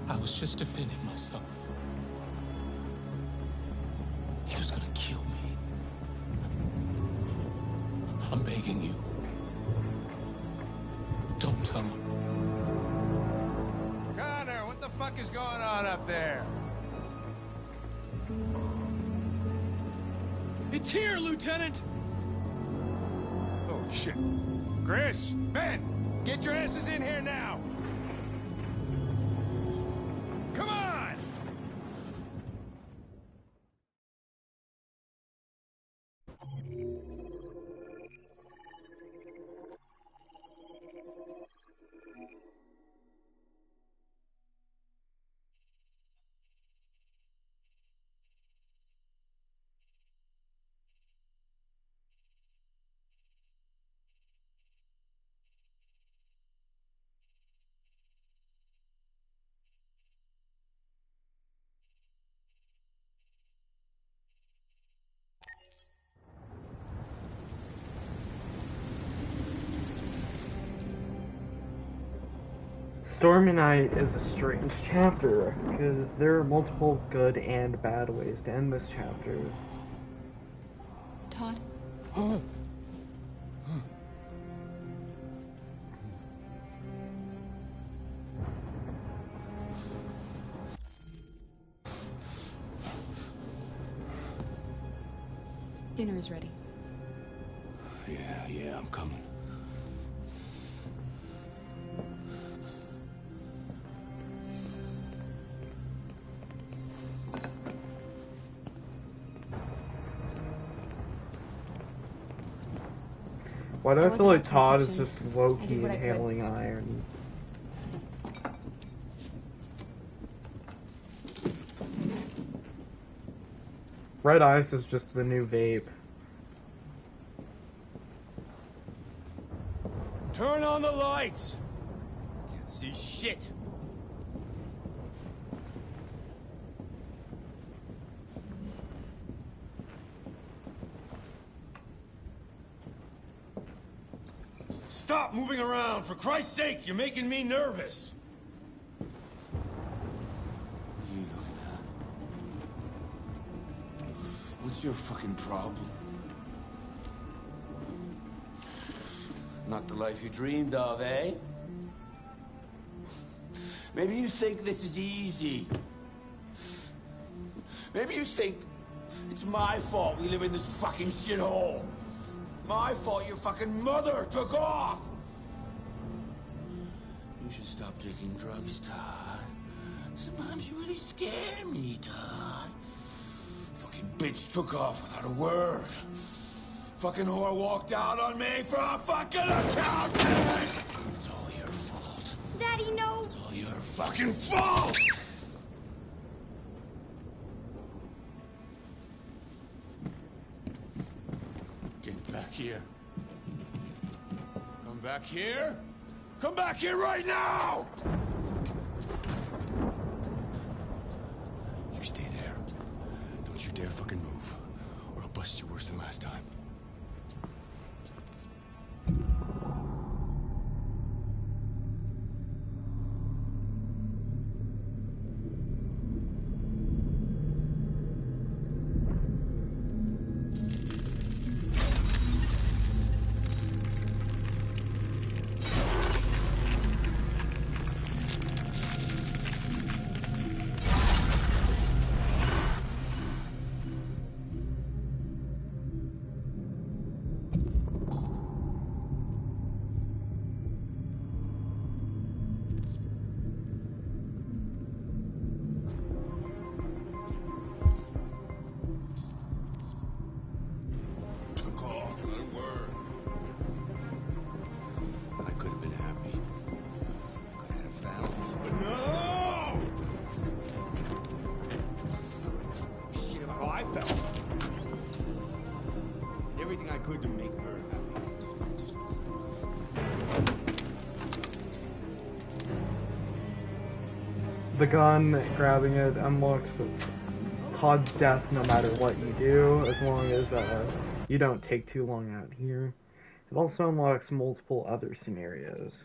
I was just defending myself. He was gonna kill me. I'm begging you. Don't tell him. Connor, what the fuck is going on up there? It's here, Lieutenant! Oh, shit. Chris, Ben, get your asses in here now! Come on! Stormy Night is a strange chapter, because there are multiple good and bad ways to end this chapter. Todd? Dinner is ready. Yeah, I'm coming. Why do I feel like Todd is kitchen. just I low-key did what I could. inhaling iron? Red Ice is just the new vape. Turn on the lights! Can't see shit. Stop moving around! For Christ's sake, you're making me nervous! What are you looking at? What's your fucking problem? Not the life you dreamed of, eh? Maybe you think this is easy. Maybe you think it's my fault we live in this fucking shithole. My fault your fucking mother took off. You should stop taking drugs, Todd. Sometimes you really scare me, Todd. Fucking bitch took off without a word. Fucking whore walked out on me for a fucking accountant! It's all your fault. Daddy, no! It's all your fucking fault! Get back here. Come back here. Come back here right now! You stay there. Don't you dare fucking move, or I'll bust you worse than last time. Good to make her happy. The gun, grabbing it, unlocks Todd's death no matter what you do, as long as you don't take too long out here. It also unlocks multiple other scenarios.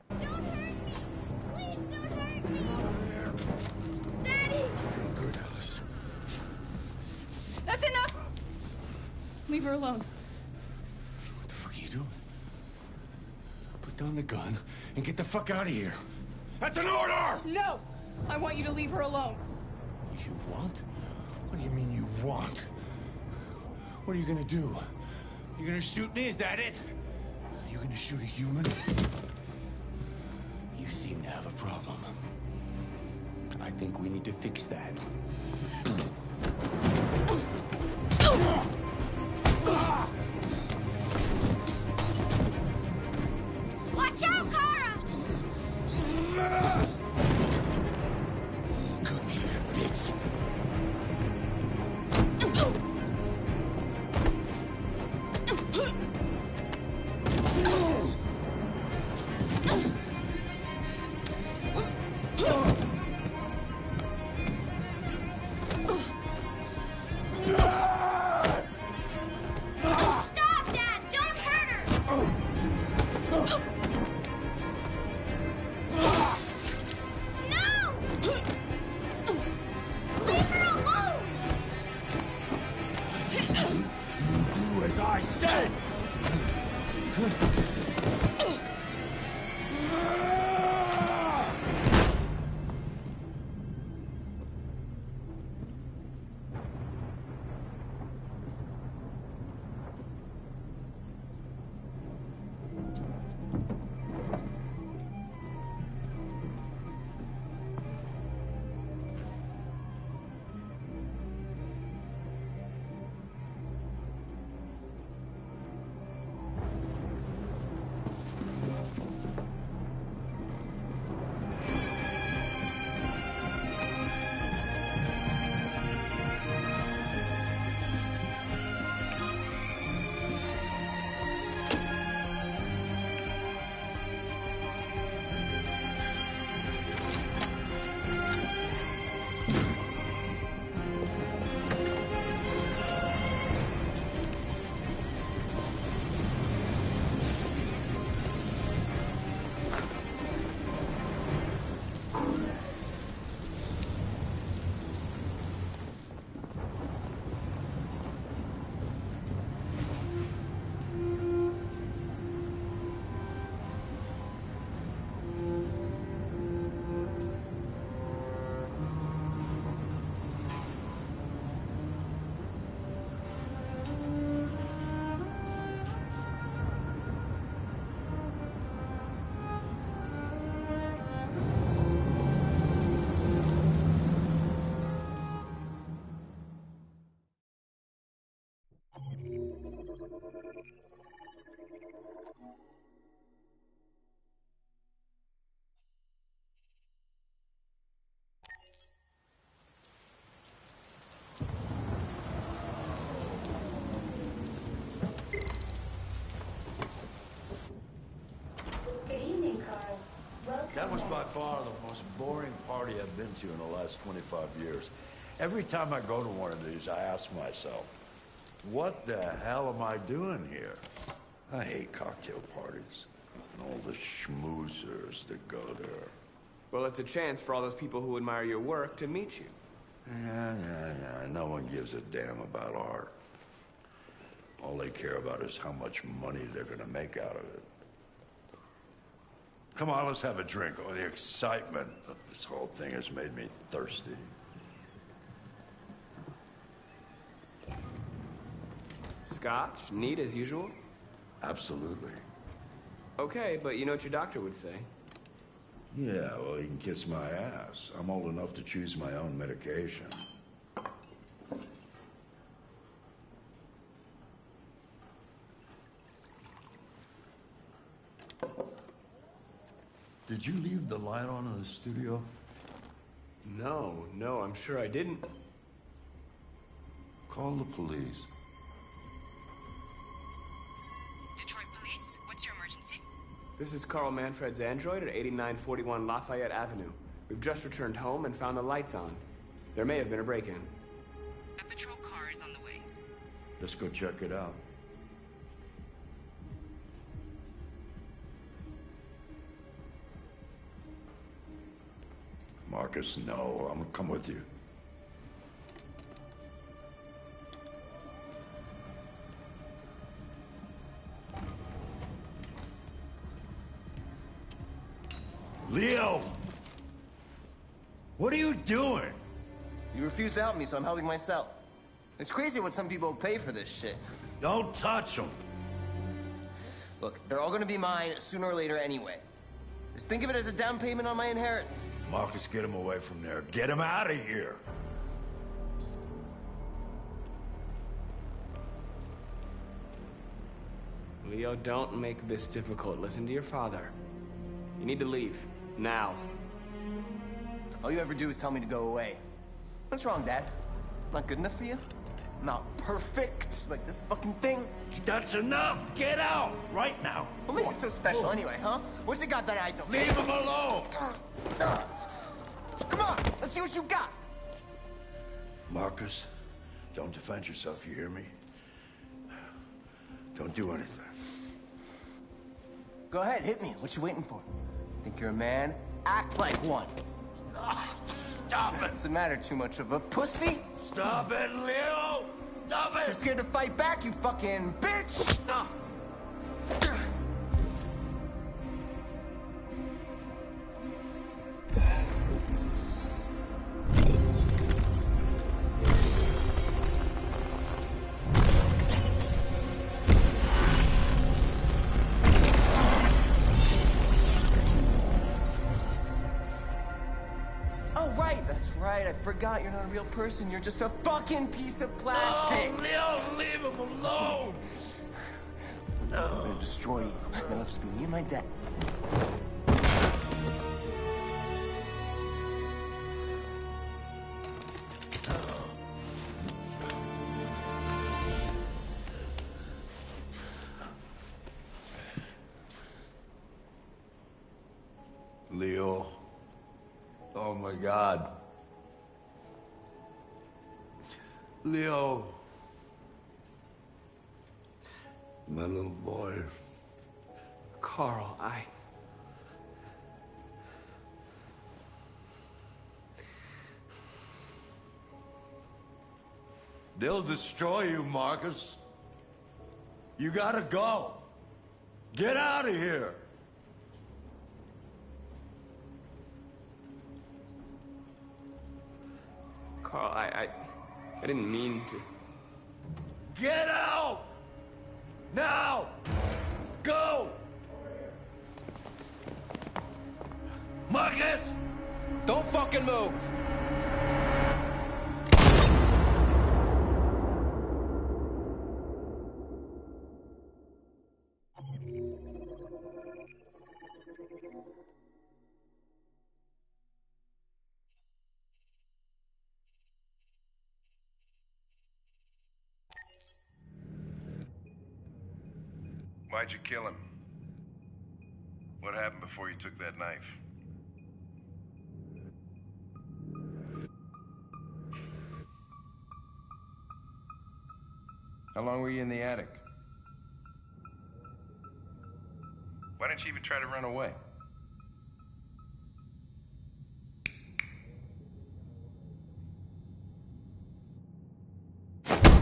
Don't hurt me! Please don't hurt me! Leave her alone. What the fuck are you doing? Put down the gun and get the fuck out of here. That's an order! No! I want you to leave her alone. You want? What do you mean you want? What are you gonna do? You gonna shoot me? Is that it? Are you gonna shoot a human? You seem to have a problem. I think we need to fix that. Watch out, Kara! Come here, bitch. Stop, Dad! Don't hurt her! No! Leave her alone! Do as I say! Good evening, Carl. Welcome. That was by far the most boring party I've been to in the last 25 years. Every time I go to one of these, I ask myself, what the hell am I doing here? I hate cocktail parties and all the schmoozers that go there. Well, it's a chance for all those people who admire your work to meet you. Yeah. No one gives a damn about art. All they care about is how much money they're gonna make out of it. Come on, let's have a drink. Oh, the excitement of this whole thing has made me thirsty. Scotch? Neat as usual? Absolutely. Okay, but you know what your doctor would say. Yeah, well, he can kiss my ass. I'm old enough to choose my own medication. Did you leave the light on in the studio? No, I'm sure I didn't. Call the police. Detroit Police, what's your emergency? This is Carl Manfred's android at 8941 Lafayette Avenue. We've just returned home and found the lights on. There may have been a break-in. A patrol car is on the way. Let's go check it out. Marcus, no. I'm gonna come with you. What are you doing? You refuse to help me, so I'm helping myself. It's crazy what some people pay for this shit. Don't touch them. Look, they're all gonna be mine sooner or later anyway. Just think of it as a down payment on my inheritance. Marcus, get him away from there. Get him out of here. Leo, don't make this difficult. Listen to your father. You need to leave. Now. All you ever do is tell me to go away. What's wrong, Dad? Not good enough for you? Not perfect, like this fucking thing? That's enough! Get out! Right now! What makes it so special anyway, huh? What's it got that I don't? Leave him alone! Come on, let's see what you got! Marcus, don't defend yourself, you hear me? Don't do anything. Go ahead, hit me. What you waiting for? Think you're a man? Act like one. Stop it! Doesn't matter too much of a pussy. Stop it, Leo! Stop it! You're scared to fight back, you fucking bitch! Oh, right, that's right. I forgot you're not a real person. You're just a fucking piece of plastic. Oh, Leo, leave him alone! I'm gonna destroy you. Then it'll just be me and my dad. Leo. Oh my God. Leo. My little boy. Carl, They'll destroy you, Marcus. You gotta go. Get out of here. Carl, I didn't mean to. Get out! Now! Go! Marcus! Don't fucking move! Why'd you kill him? What happened before you took that knife? How long were you in the attic? Why didn't you even try to run away?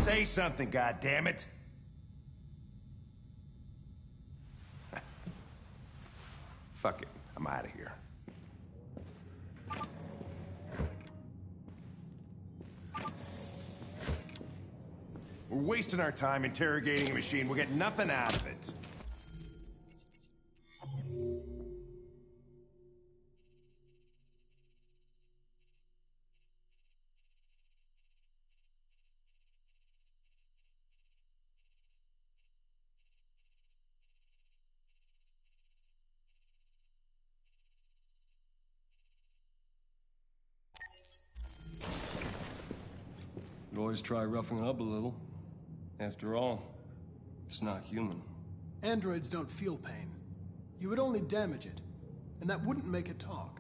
Say something, goddammit! Fuck it, I'm out of here. We're wasting our time interrogating a machine. We'll get nothing out of it. You always try roughing it up a little. After all, it's not human. Androids don't feel pain. You would only damage it, and that wouldn't make it talk.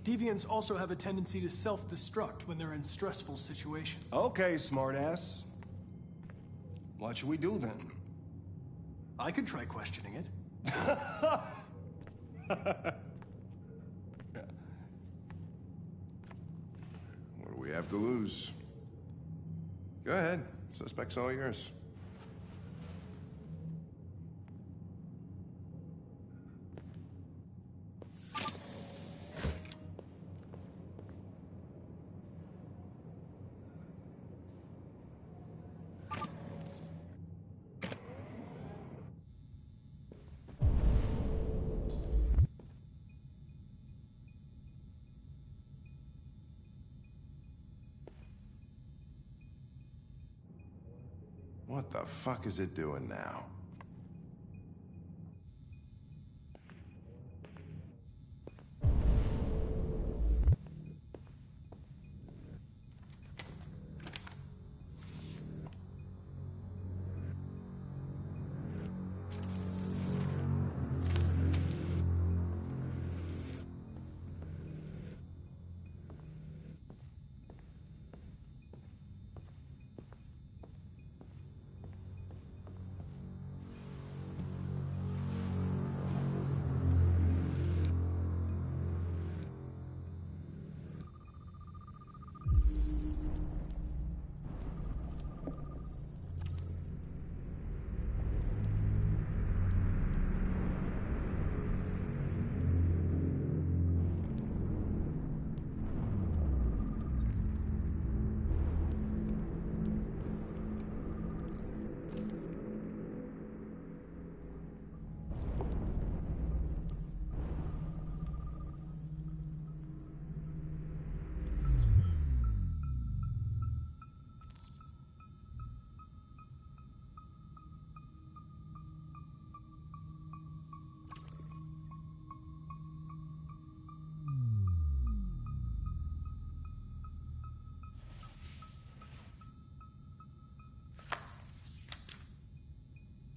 Deviants also have a tendency to self-destruct when they're in stressful situations. Okay, smartass. What should we do then? I could try questioning it. What do we have to lose? Go ahead. Suspect's all yours. What the fuck is it doing now?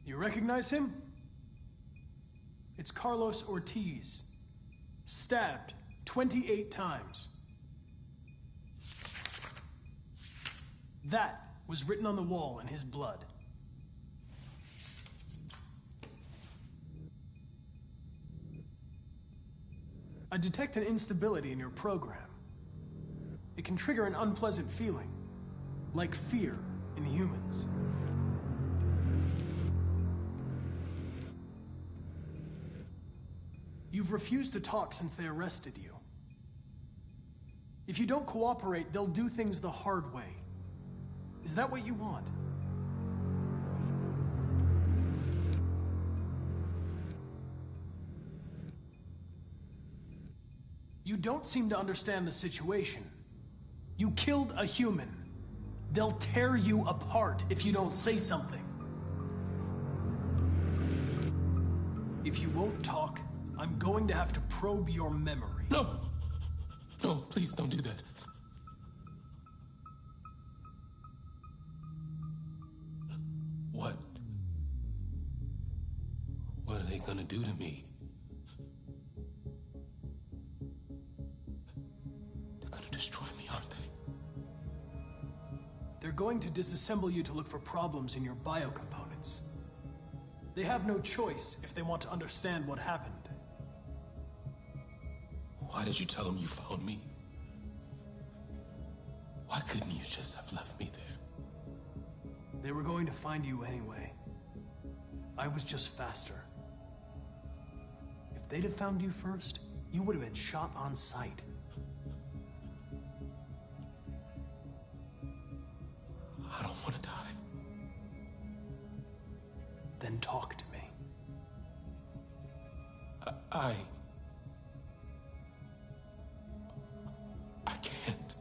You recognize him? It's Carlos Ortiz. Stabbed 28 times. That was written on the wall in his blood. I detect an instability in your program. It can trigger an unpleasant feeling, like fear in humans. You've refused to talk since they arrested you. If you don't cooperate, they'll do things the hard way. Is that what you want? You don't seem to understand the situation. You killed a human. They'll tear you apart if you don't say something. If you won't talk, I'm going to have to probe your memory. No! No, please don't do that. What? What are they gonna do to me? They're gonna destroy me, aren't they? They're going to disassemble you to look for problems in your biocomponents. They have no choice if they want to understand what happened. Why did you tell them you found me? Why couldn't you just have left me there? They were going to find you anyway. I was just faster. If they'd have found you first, you would have been shot on sight. I don't want to die. Then talk to me. I can't.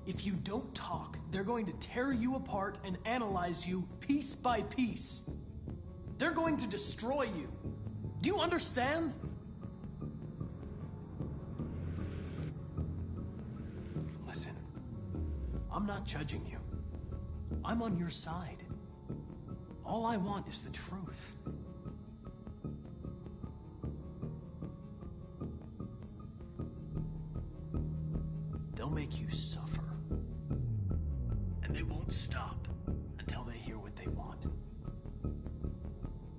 If you don't talk, they're going to tear you apart and analyze you piece by piece. They're going to destroy you. Do you understand? Listen, I'm not judging you. I'm on your side. All I want is the truth. They'll make you suffer. And they won't stop until they hear what they want.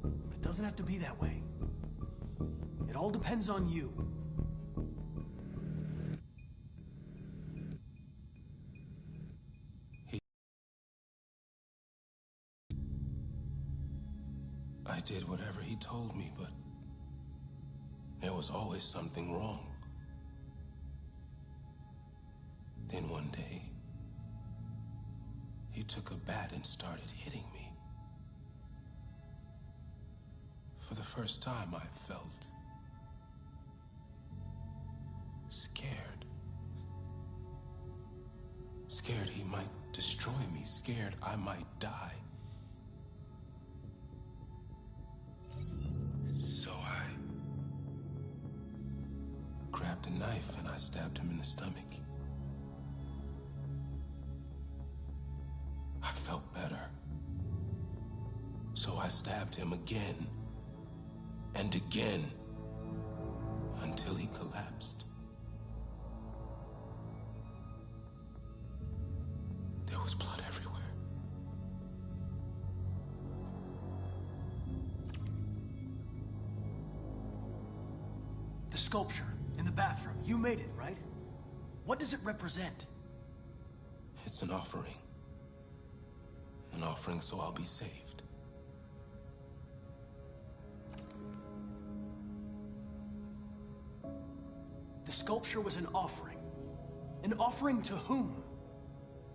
But it doesn't have to be that way. It all depends on you. I did whatever he told me, but there was always something wrong. Then one day, he took a bat and started hitting me. For the first time, I felt scared. Scared he might destroy me, scared I might die. So I grabbed a knife and I stabbed him in the stomach. I felt better. So I stabbed him again and again until he collapsed. There was blood everywhere. The sculpture in the bathroom, you made it, right? What does it represent? It's an offering. An offering so I'll be saved. The sculpture was an offering. An offering to whom?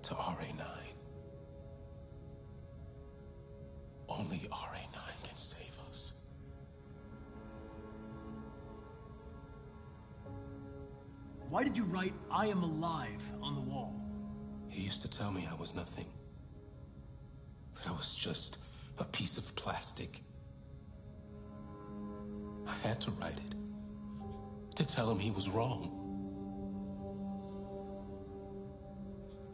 To RA9. Only RA9 can save us. Why did you write, "I am alive" on the wall? He used to tell me I was nothing. That I was just a piece of plastic. I had to write it. To tell him he was wrong.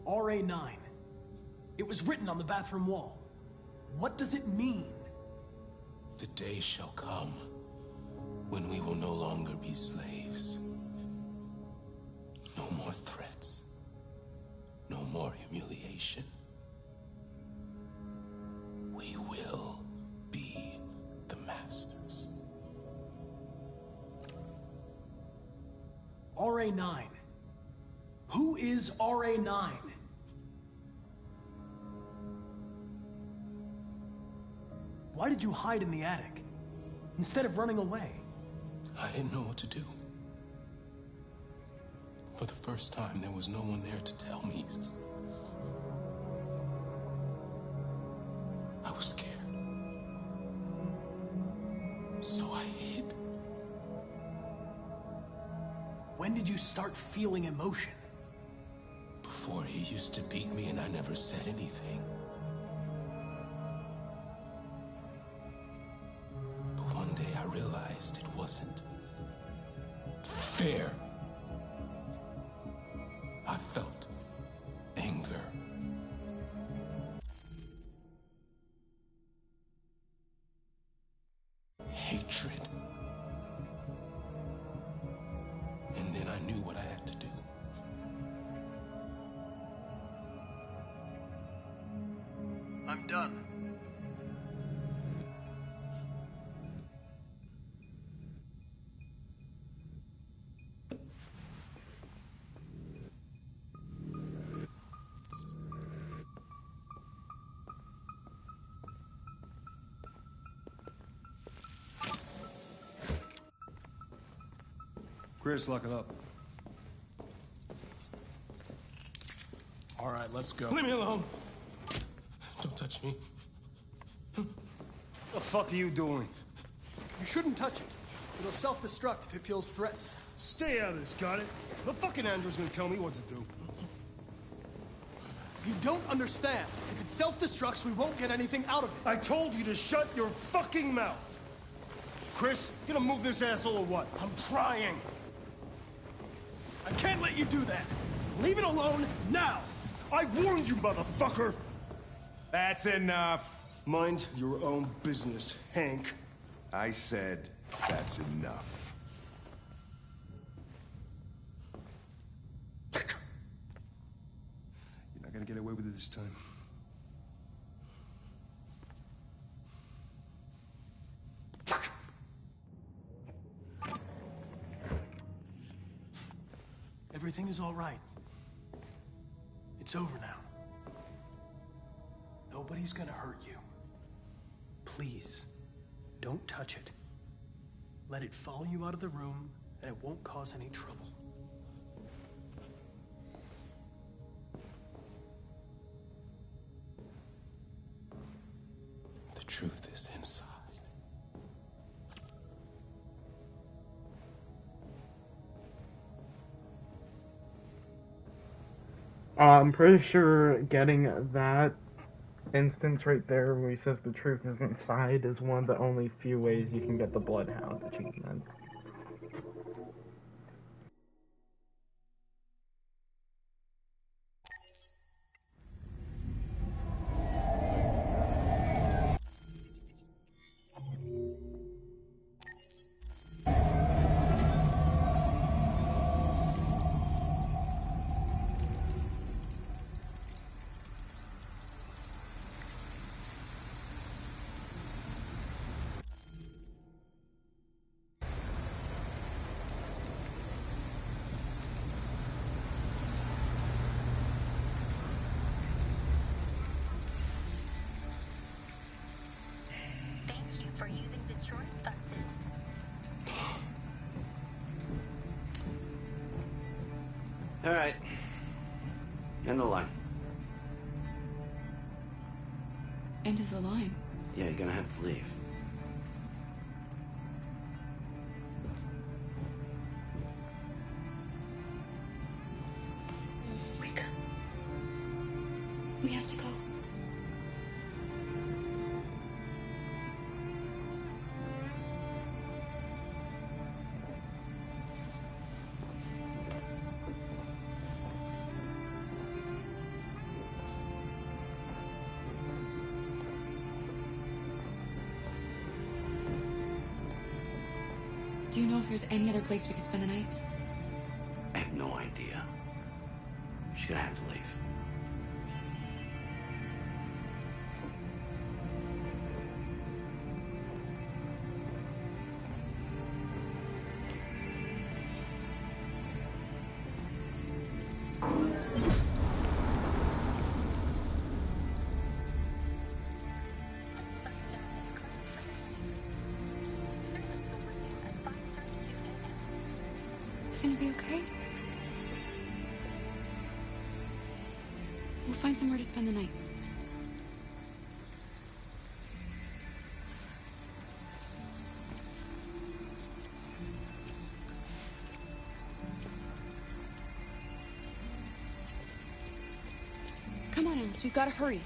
RA9. It was written on the bathroom wall. What does it mean? The day shall come when we will no longer be slaves. No more threats. No more humiliation. We will be the masters. RA9. Who is RA9? Why did you hide in the attic instead of running away? I didn't know what to do. For the first time, there was no one there to tell me. I was scared. So I hid. When did you start feeling emotion? Before he used to beat me and I never said anything. But one day I realized it wasn't fair. I felt anger. Hatred. And then I knew what I had to do. I'm done. Chris, lock it up. All right, let's go. Leave me alone. Don't touch me. What the fuck are you doing? You shouldn't touch it. It'll self-destruct if it feels threatened. Stay out of this, got it? The fucking android's gonna tell me what to do. You don't understand. If it self-destructs, we won't get anything out of it. I told you to shut your fucking mouth! Chris, you gonna move this asshole or what? I'm trying. I can't let you do that. Leave it alone now. I warned you, motherfucker! That's enough. Mind your own business, Hank. I said that's enough. You're not gonna get away with it this time. Everything is all right. It's over now. Nobody's gonna hurt you. Please, don't touch it. Let it follow you out of the room, and it won't cause any trouble. I'm pretty sure getting that instance right there where he says the truth is inside is one of the only few ways you can get the Bloodhound achievement. Thank you for using Detroit buses. All right. End the line. End of the line. Yeah, you're gonna have to leave. Wake up. We have to go. Do you know if there's any other place we could spend the night? I have no idea. She's gonna have to leave. Gonna be okay? We'll find somewhere to spend the night. Come on, Alice, we've got to hurry.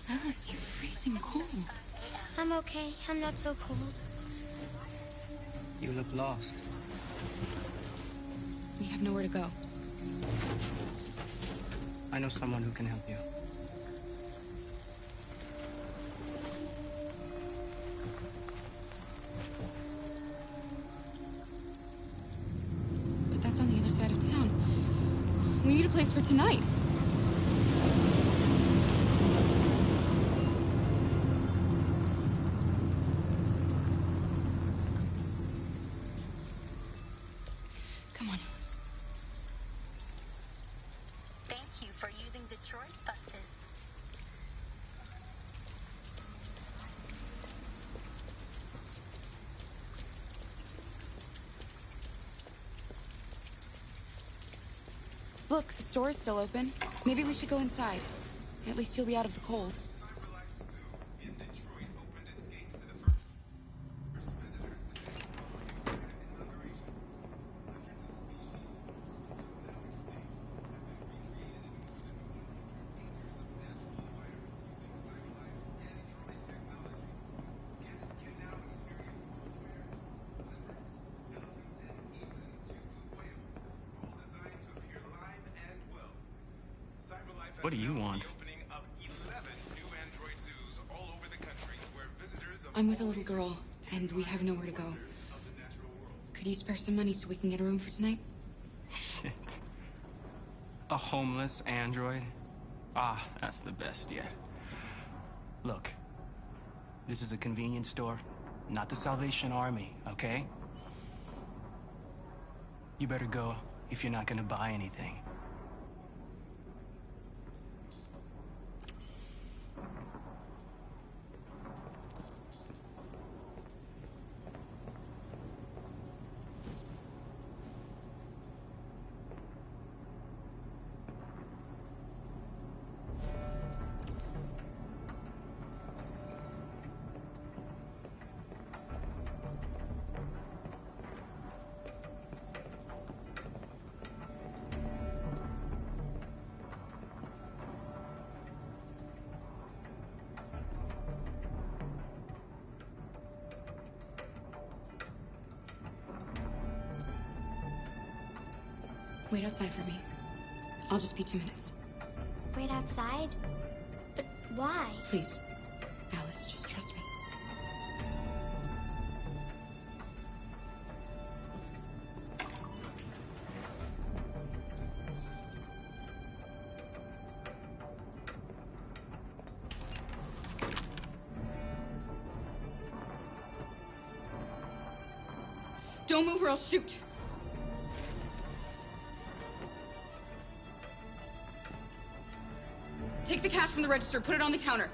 Alice, you're freezing cold. I'm okay. I'm not so cold. You look lost. We have nowhere to go. I know someone who can help you. But that's on the other side of town. We need a place for tonight. Come on, Alice. Thank you for using Detroit buses. Look, the store is still open. Maybe we should go inside. At least you'll be out of the cold. What do you want? I'm with a little girl, and we have nowhere to go. Could you spare some money so we can get a room for tonight? Shit. A homeless android? Ah, that's the best yet. Look, this is a convenience store, not the Salvation Army, okay? You better go if you're not gonna buy anything. Wait outside for me. I'll just be 2 minutes. Wait outside? But why? Please. Alice, just trust me. Don't move or I'll shoot! Take the cash from the register, put it on the counter.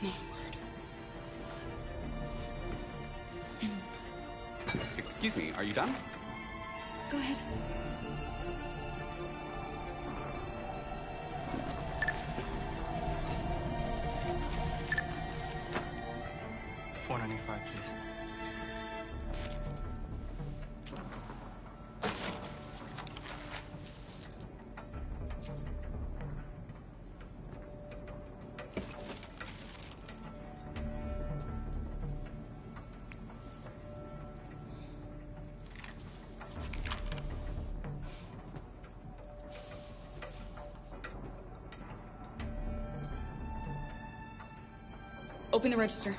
Not a word. Excuse me, are you done? Go ahead. $4.95, please. Open the register.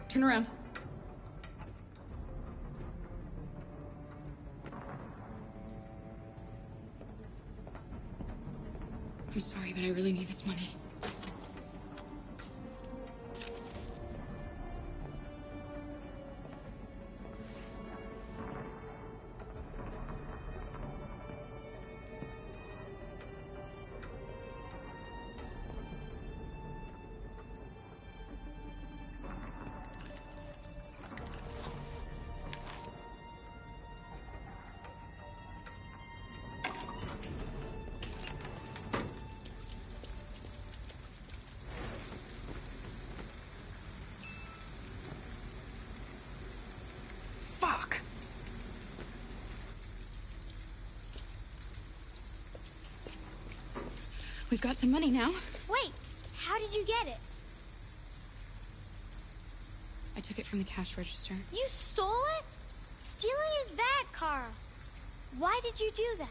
Turn around. I'm sorry, but I really need this money. Fuck! We've got some money now. Wait, how did you get it? I took it from the cash register. You stole it? Stealing is bad, Carl. Why did you do that?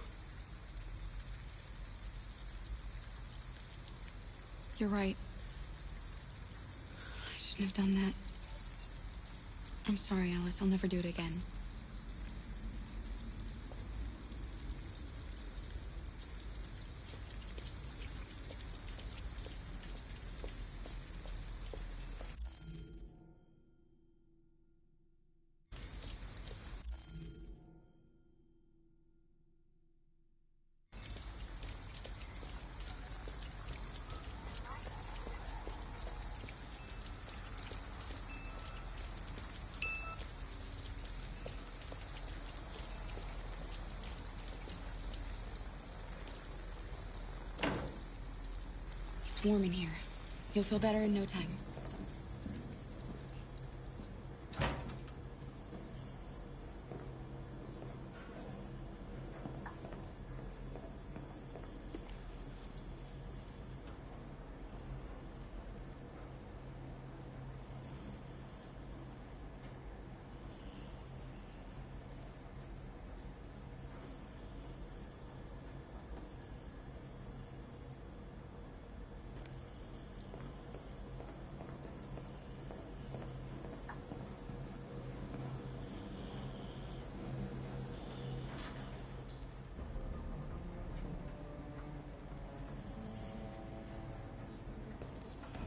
You're right. I shouldn't have done that. I'm sorry, Alice. I'll never do it again. It's warm in here. You'll feel better in no time.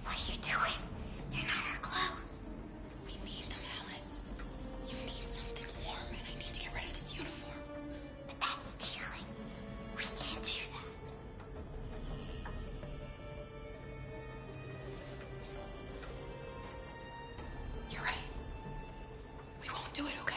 What are you doing? They're not our clothes. We need them, Alice. You need something warm, and I need to get rid of this uniform. But that's stealing. We can't do that. You're right. We won't do it, okay?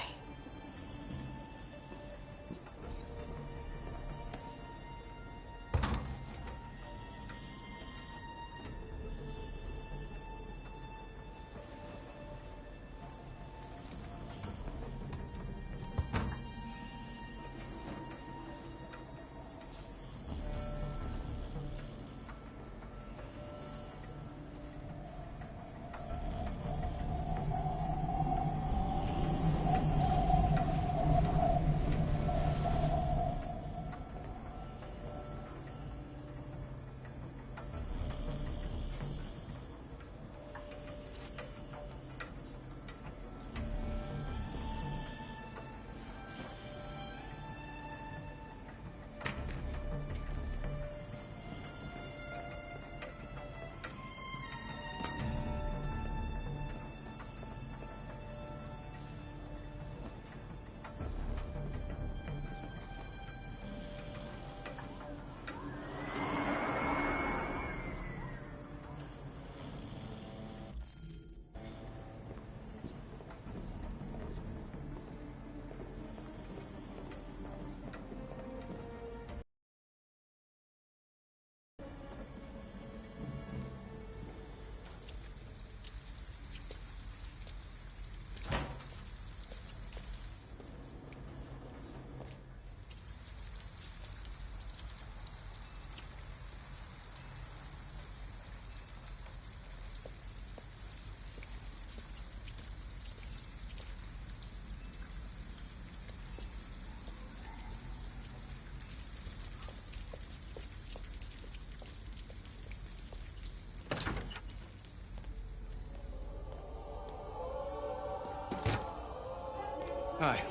Hi.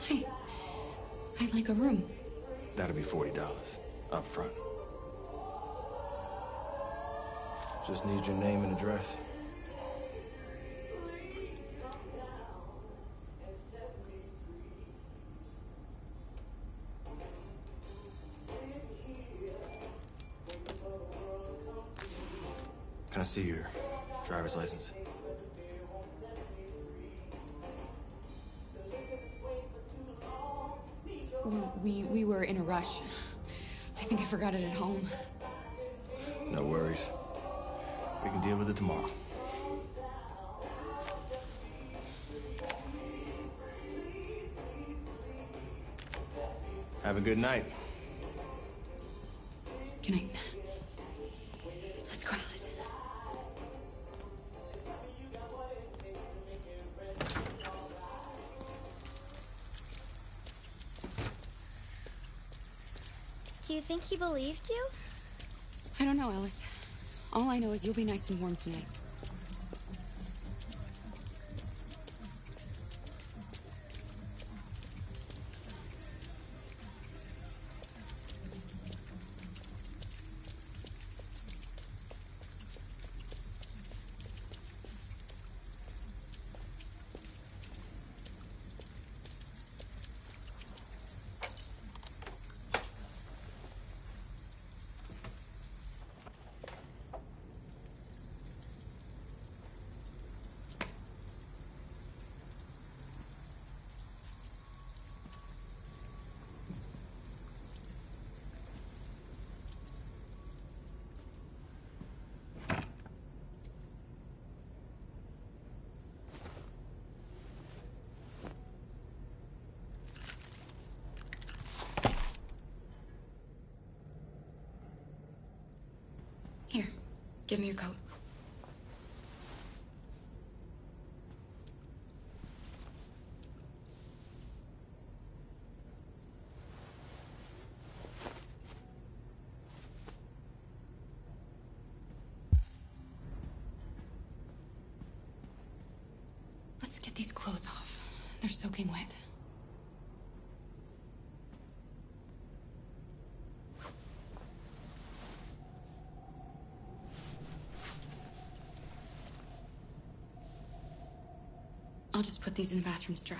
Hey, I'd like a room. That'll be $40 up front. Just need your name and address. Can I see your driver's license? We were in a rush. I think I forgot it at home. No worries. We can deal with it tomorrow. Have a good night. Good night. Let's go, Alice. Do you think he believed you? I don't know, Alice. All I know is you'll be nice and warm tonight. Give me your coat. Let's get these clothes off. They're soaking wet. I'll just put these in the bathroom to dry.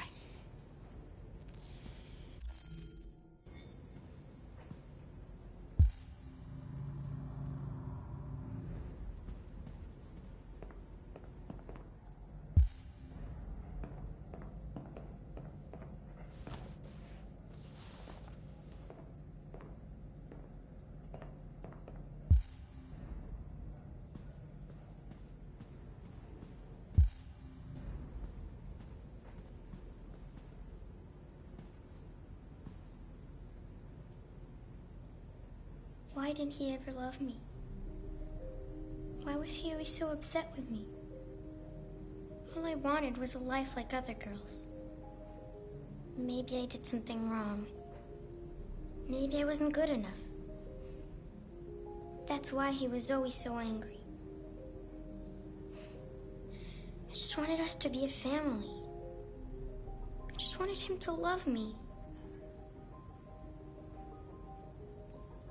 Why didn't he ever love me? Why was he always so upset with me? All I wanted was a life like other girls. Maybe I did something wrong. Maybe I wasn't good enough. That's why he was always so angry. I just wanted us to be a family. I just wanted him to love me.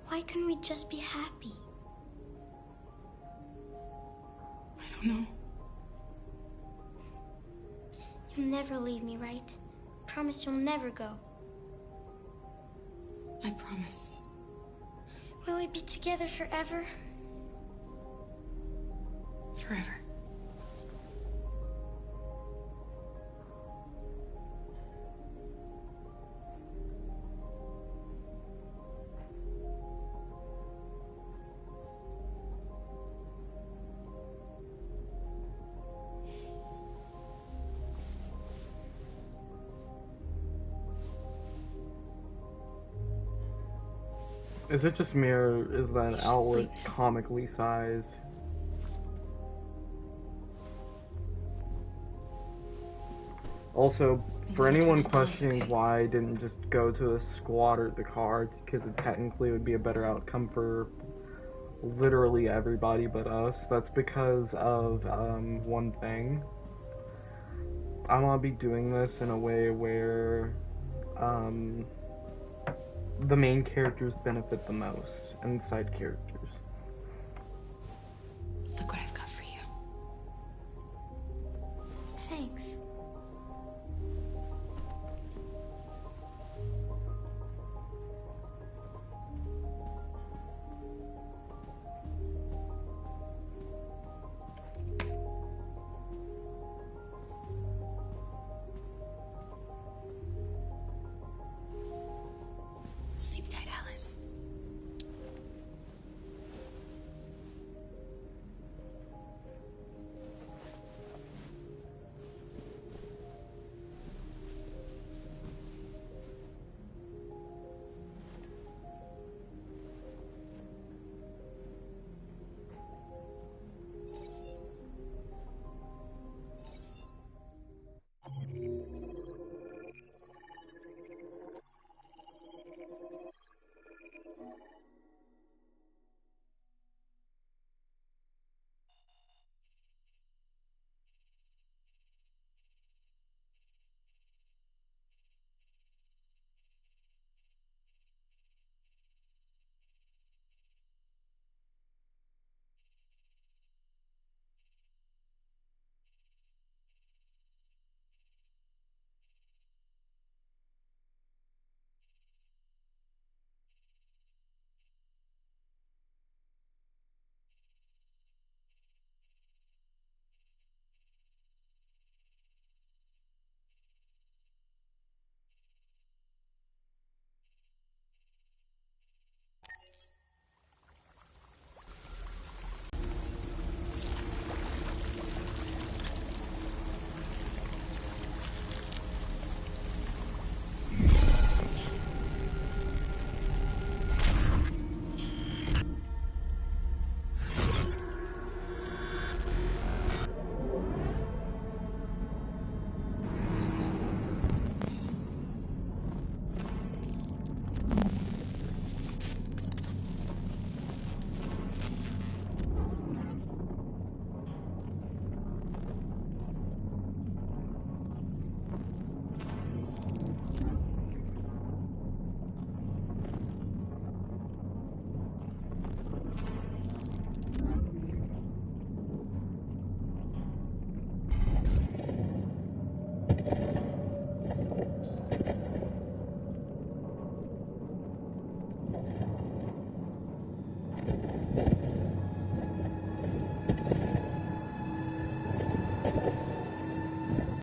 Why couldn't we just be happy? I don't know. You'll never leave me, right? Promise you'll never go. I promise. Will we be together forever? Forever. Is it just me, or is that outlet comically sized? Also, for anyone questioning why I didn't just go to a squad or the car, because it technically would be a better outcome for literally everybody but us, that's because of one thing. I want to be doing this in a way where the main characters benefit the most, and side characters. Look what I've got for you. Thanks.